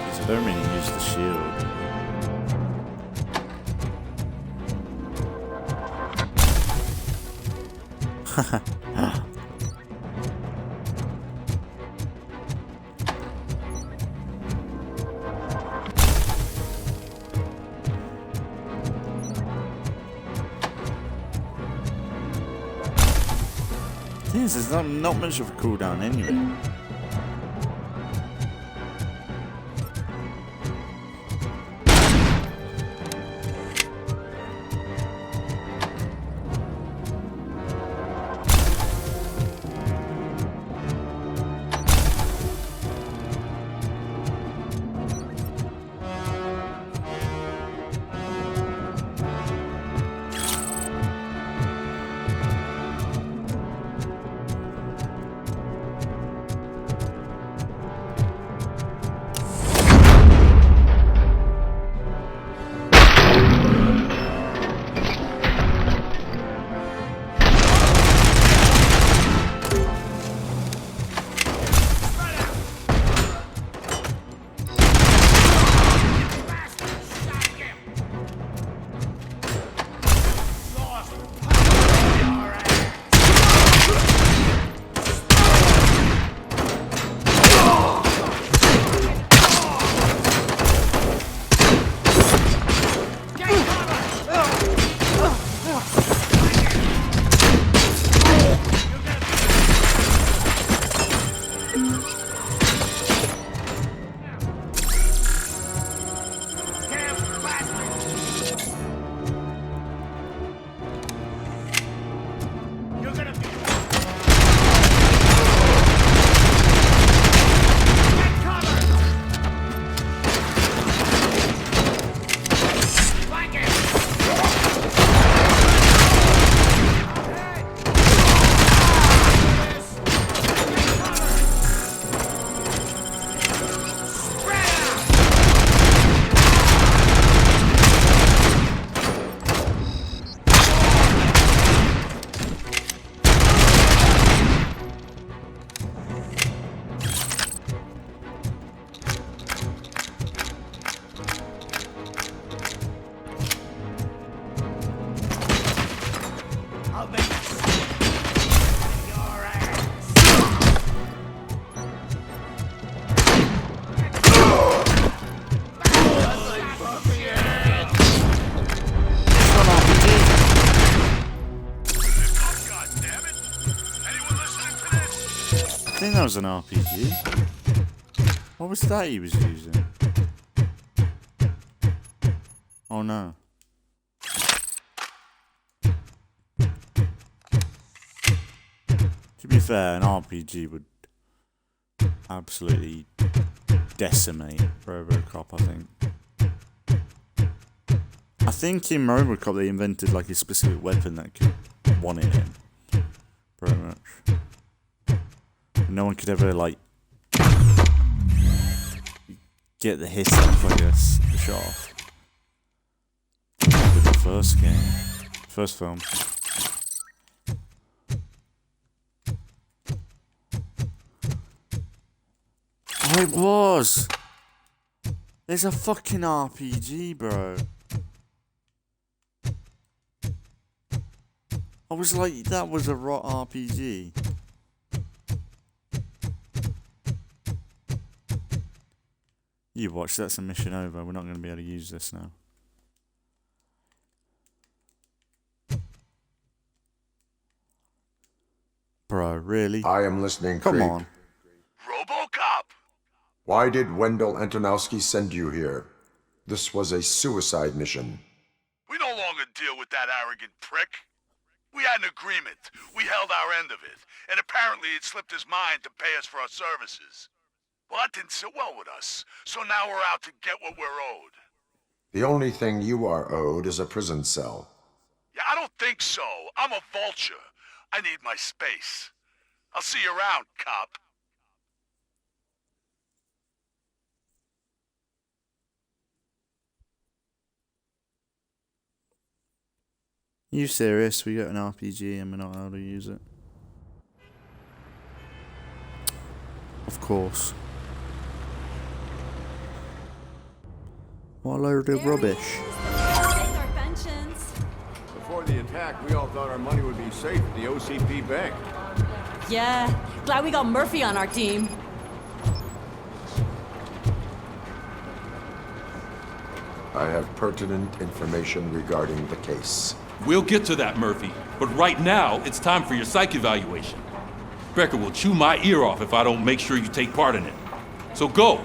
Because I don't really use the shield. There's not much of a cooldown anyway. I think that was an RPG. What was that he was using? Oh no. To be fair, an RPG would absolutely decimate RoboCop, I think. I think in RoboCop they invented like a specific weapon that could one-hit him. Pretty much. No one could ever like get the hit off, I guess, the shot off. With the first game. First film. Oh, it was! There's a fucking RPG, bro. I was like, that was a rot RPG. You watch, that's a mission over. We're not going to be able to use this now. Bro, really? I am listening, Come Krieg. on. RoboCop! Why did Wendell Antonowski send you here? This was a suicide mission. We no longer deal with that arrogant prick. We had an agreement. We held our end of it. And apparently it slipped his mind to pay us for our services. Well, that didn't sit well with us. So now we're out to get what we're owed. The only thing you are owed is a prison cell. Yeah, I don't think so. I'm a vulture. I need my space. I'll see you around, cop. You serious? We got an RPG and we're not allowed to use it. Of course. What a load of rubbish. Before the attack, we all thought our money would be safe at the OCP bank. Yeah, glad we got Murphy on our team. I have pertinent information regarding the case. We'll get to that, Murphy. But right now, it's time for your psych evaluation. Becker will chew my ear off if I don't make sure you take part in it. So go.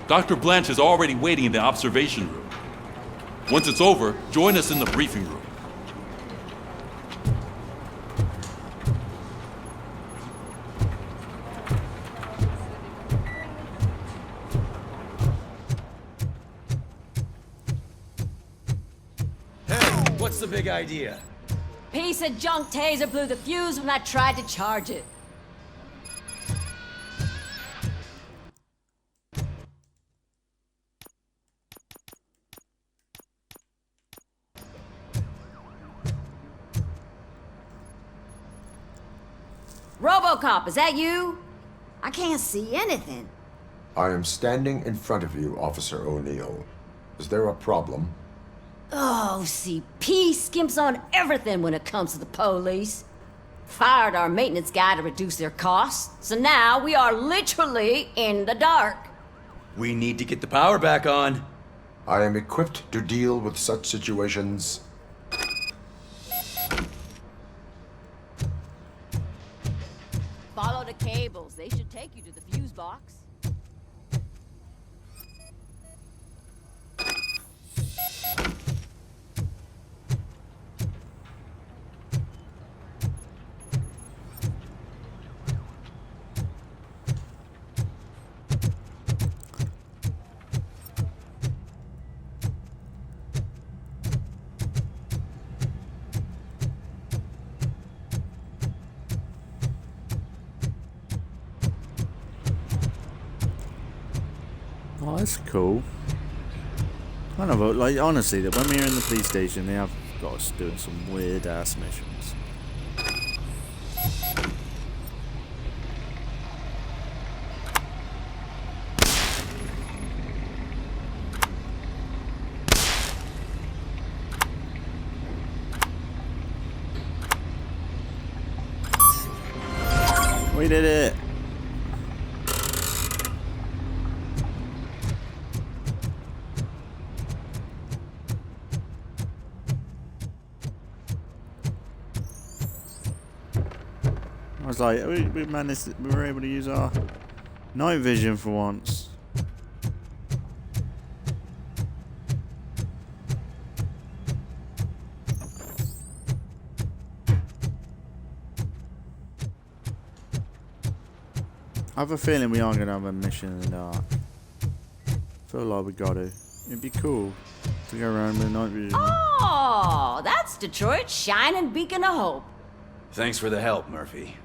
Dr. Blanche is already waiting in the observation room. Once it's over, join us in the briefing room. What's the big idea? Piece of junk taser blew the fuse when I tried to charge it. RoboCop, is that you? I can't see anything. I am standing in front of you, Officer O'Neill. Is there a problem? Oh, CP skimps on everything when it comes to the police. Fired our maintenance guy to reduce their costs, so now we are literally in the dark. We need to get the power back on. I am equipped to deal with such situations. Follow the cables. They should take you to the fuse box. Oh, that's cool. Kind of like, honestly, that when we were in the police station, they have got us doing some weird ass missions. We did it! I was like, we managed, we were able to use our night vision for once. I have a feeling we are going to have a mission in the dark. Feel like we got to. It'd be cool to go around with night vision. Oh, that's Detroit's shining beacon of hope. Thanks for the help, Murphy.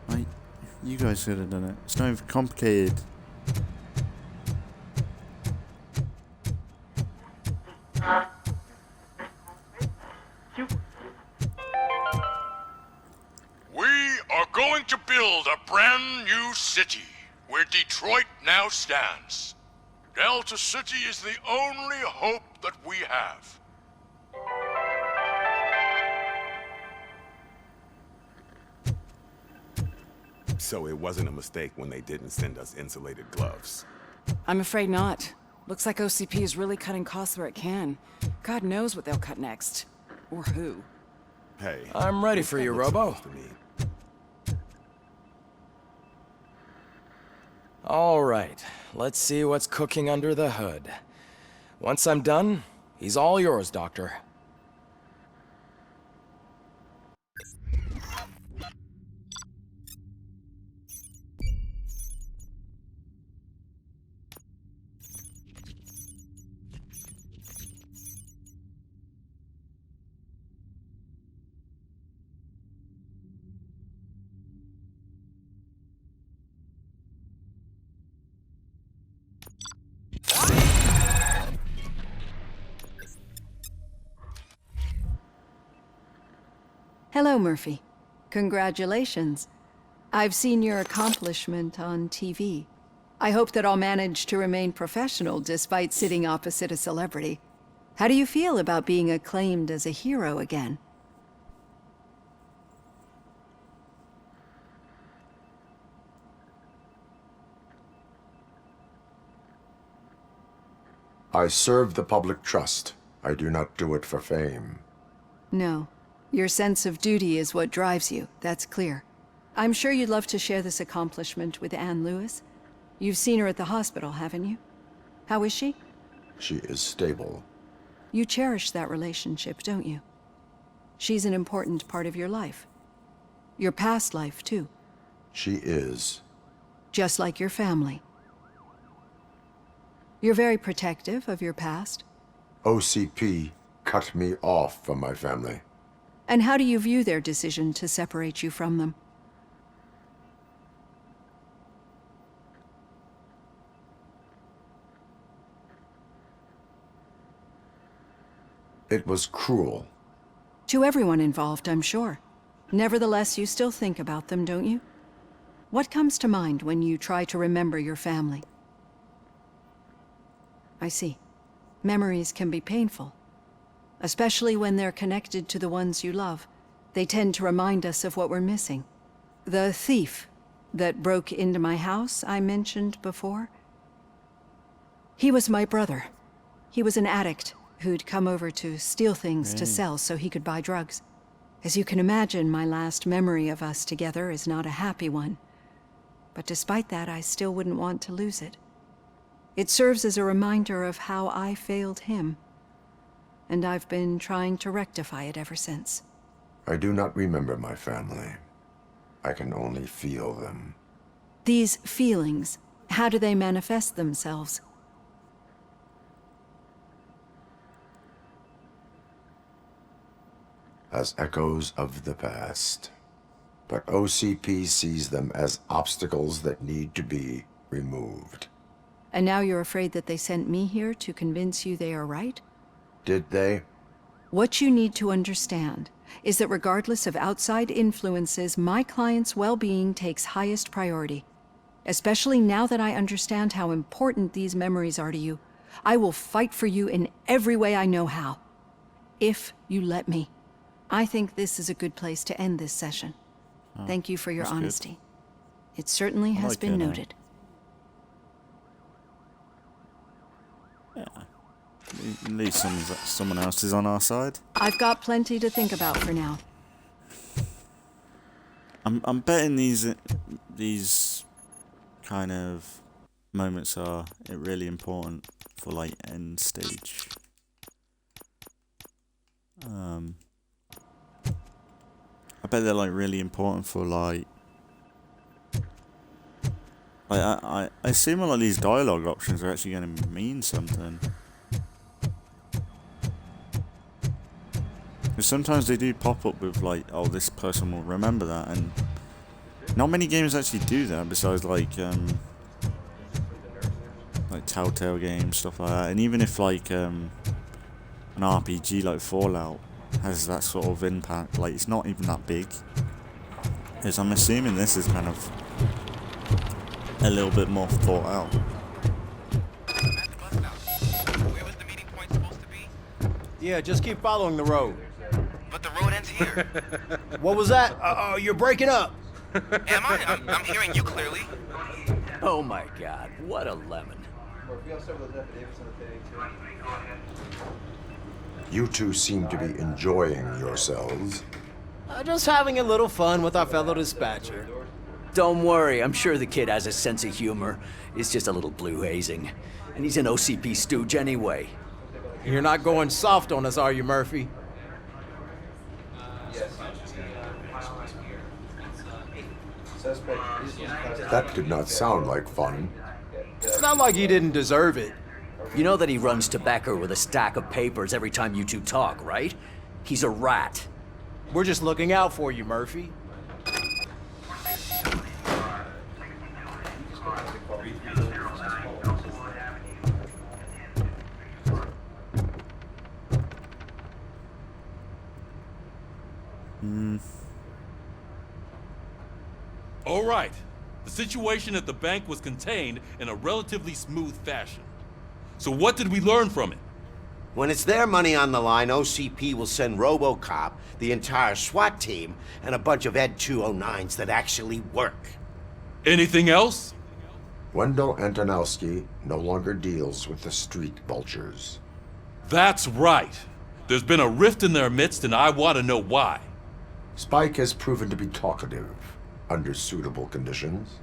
Mate, you guys could have done it. It's not even complicated. We are going to build a brand new city where Detroit now stands. Delta City is the only hope that we have. So it wasn't a mistake when they didn't send us insulated gloves. I'm afraid not. Looks like OCP is really cutting costs where it can. God knows what they'll cut next. Or who. Hey. I'm ready for you, Robo. All right, let's see what's cooking under the hood. Once I'm done, he's all yours, Doctor. Hello, Murphy. Congratulations. I've seen your accomplishment on TV. I hope that I'll manage to remain professional despite sitting opposite a celebrity. How do you feel about being acclaimed as a hero again? I serve the public trust. I do not do it for fame. No. Your sense of duty is what drives you, that's clear. I'm sure you'd love to share this accomplishment with Anne Lewis. You've seen her at the hospital, haven't you? How is she? She is stable. You cherish that relationship, don't you? She's an important part of your life. Your past life, too. She is. Just like your family. You're very protective of your past. OCP cut me off from my family. And how do you view their decision to separate you from them? It was cruel. To everyone involved, I'm sure. Nevertheless, you still think about them, don't you? What comes to mind when you try to remember your family? I see. Memories can be painful. Especially when they're connected to the ones you love. They tend to remind us of what we're missing. The thief that broke into my house I mentioned before? He was my brother. He was an addict who'd come over to steal things to sell so he could buy drugs. As you can imagine, my last memory of us together is not a happy one. But despite that, I still wouldn't want to lose it. It serves as a reminder of how I failed him. And I've been trying to rectify it ever since. I do not remember my family. I can only feel them. These feelings, how do they manifest themselves? As echoes of the past. But OCP sees them as obstacles that need to be removed. And now you're afraid that they sent me here to convince you they are right? Did they? What you need to understand is that regardless of outside influences, my client's well-being takes highest priority. Especially now that I understand how important these memories are to you. I will fight for you in every way I know how. If you let me. I think this is a good place to end this session. Thank you for your honesty. It certainly has been noted. Yeah. At least someone else is on our side. I've got plenty to think about for now. I'm betting these kind of moments are really important for like end stage. I bet they're like really important for like I assume a lot of these dialogue options are actually going to mean something. Because sometimes they do pop up with like, oh, this person will remember that, and not many games actually do that besides like Telltale games, stuff like that. And even if like an RPG like Fallout has that sort of impact, like it's not even that big. Because I'm assuming this is kind of a little bit more thought out. Yeah, just keep following the road. But the road ends here. What was that? Oh, you're breaking up. Am I? I'm hearing you clearly. Oh my god, what a lemon. You two seem to be enjoying yourselves. Just having a little fun with our fellow dispatcher. Don't worry, I'm sure the kid has a sense of humor. It's just a little blue hazing. And he's an OCP stooge anyway. You're not going soft on us, are you, Murphy? That did not sound like fun. It's not like he didn't deserve it. You know that he runs tobacco with a stack of papers every time you two talk, right? He's a rat. We're just looking out for you, Murphy. All right. The situation at the bank was contained in a relatively smooth fashion. So what did we learn from it? When it's their money on the line, OCP will send RoboCop, the entire SWAT team, and a bunch of Ed 209s that actually work. Anything else? Wendell Antonowski no longer deals with the street vultures. That's right. There's been a rift in their midst, and I want to know why. Spike has proven to be talkative, under suitable conditions.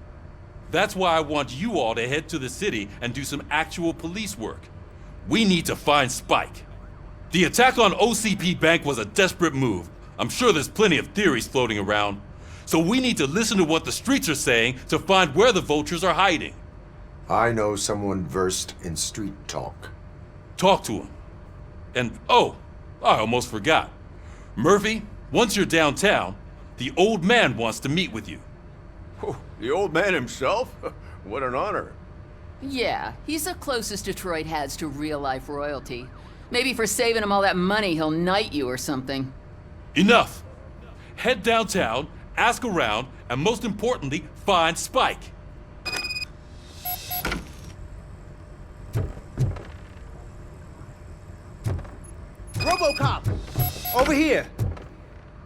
That's why I want you all to head to the city and do some actual police work. We need to find Spike. The attack on OCP Bank was a desperate move. I'm sure there's plenty of theories floating around. So we need to listen to what the streets are saying to find where the vultures are hiding. I know someone versed in street talk. Talk to him. And, oh, I almost forgot. Murphy, once you're downtown, the old man wants to meet with you. Oh, the old man himself? What an honor. Yeah, he's the closest Detroit has to real-life royalty. Maybe for saving him all that money, he'll knight you or something. Enough! Head downtown, ask around, and most importantly, find Spike. RoboCop! Over here!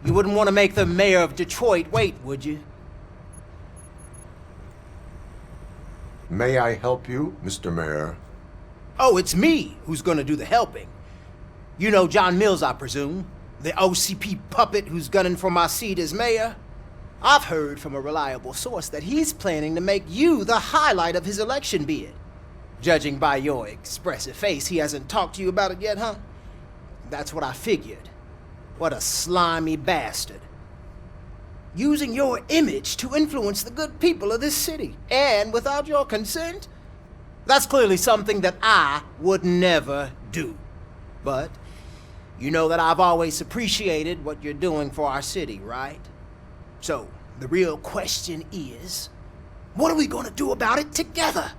You wouldn't want to make the mayor of Detroit wait, would you? May I help you, Mr. Mayor? Oh, it's me who's gonna do the helping. You know John Mills, I presume? The OCP puppet who's gunning for my seat as mayor? I've heard from a reliable source that he's planning to make you the highlight of his election bid. Judging by your expressive face, he hasn't talked to you about it yet, huh? That's what I figured. What a slimy bastard. Using your image to influence the good people of this city, and without your consent? That's clearly something that I would never do. But you know that I've always appreciated what you're doing for our city, right? So, the real question is, what are we gonna do about it together?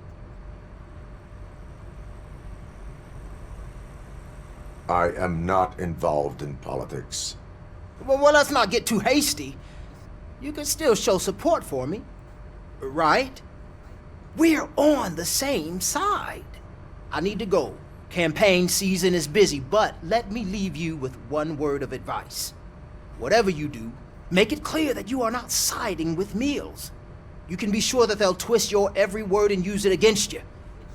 I am not involved in politics. Well, let's not get too hasty. You can still show support for me, right? We're on the same side. I need to go. Campaign season is busy, but let me leave you with one word of advice. Whatever you do, make it clear that you are not siding with Mills. You can be sure that they'll twist your every word and use it against you.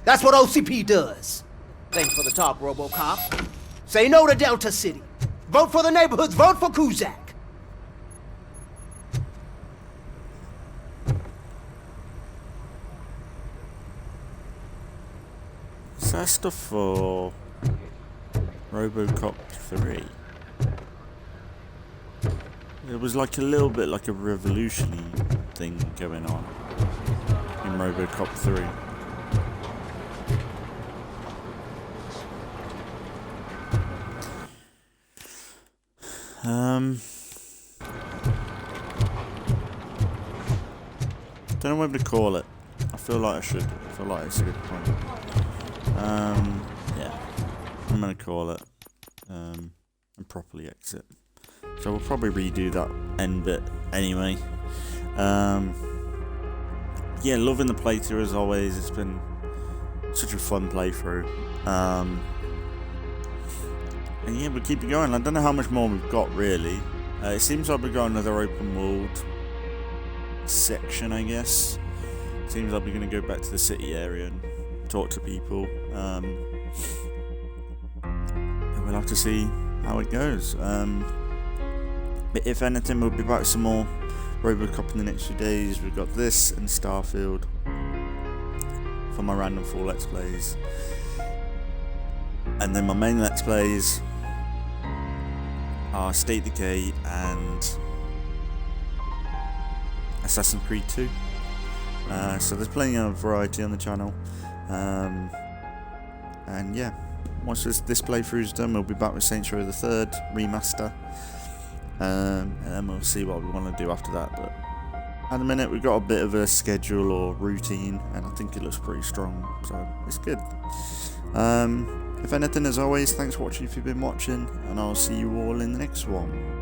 That's what OCP does. Thanks for the talk, RoboCop. Say no to Delta City. Vote for the neighborhoods. Vote for Kuzak. Is that stuff for RoboCop 3? It was like a little bit like a revolutionary thing going on in RoboCop 3. Don't know whether to call it. I feel like I should. I feel like it's a good point. Yeah. I'm gonna call it. And properly exit. So we'll probably redo that end bit anyway. Yeah, loving the playthrough as always. It's been such a fun playthrough. And yeah, we'll keep it going. I don't know how much more we've got really. It seems like we've got another open world section, I guess. Seems like we're going to go back to the city area and talk to people. And we'll have to see how it goes. But if anything, we'll be back some more RoboCop in the next few days. We've got this and Starfield for my random 4 Let's Plays. And then my main Let's Plays are State Decay and Assassin's Creed 2. So there's plenty of variety on the channel. And yeah, once this playthrough's done, we'll be back with Saints Row the 3rd remaster. And then we'll see what we want to do after that. But at the minute, we've got a bit of a schedule or routine, and I think it looks pretty strong, so it's good. If anything, as always, thanks for watching if you've been watching, and I'll see you all in the next one.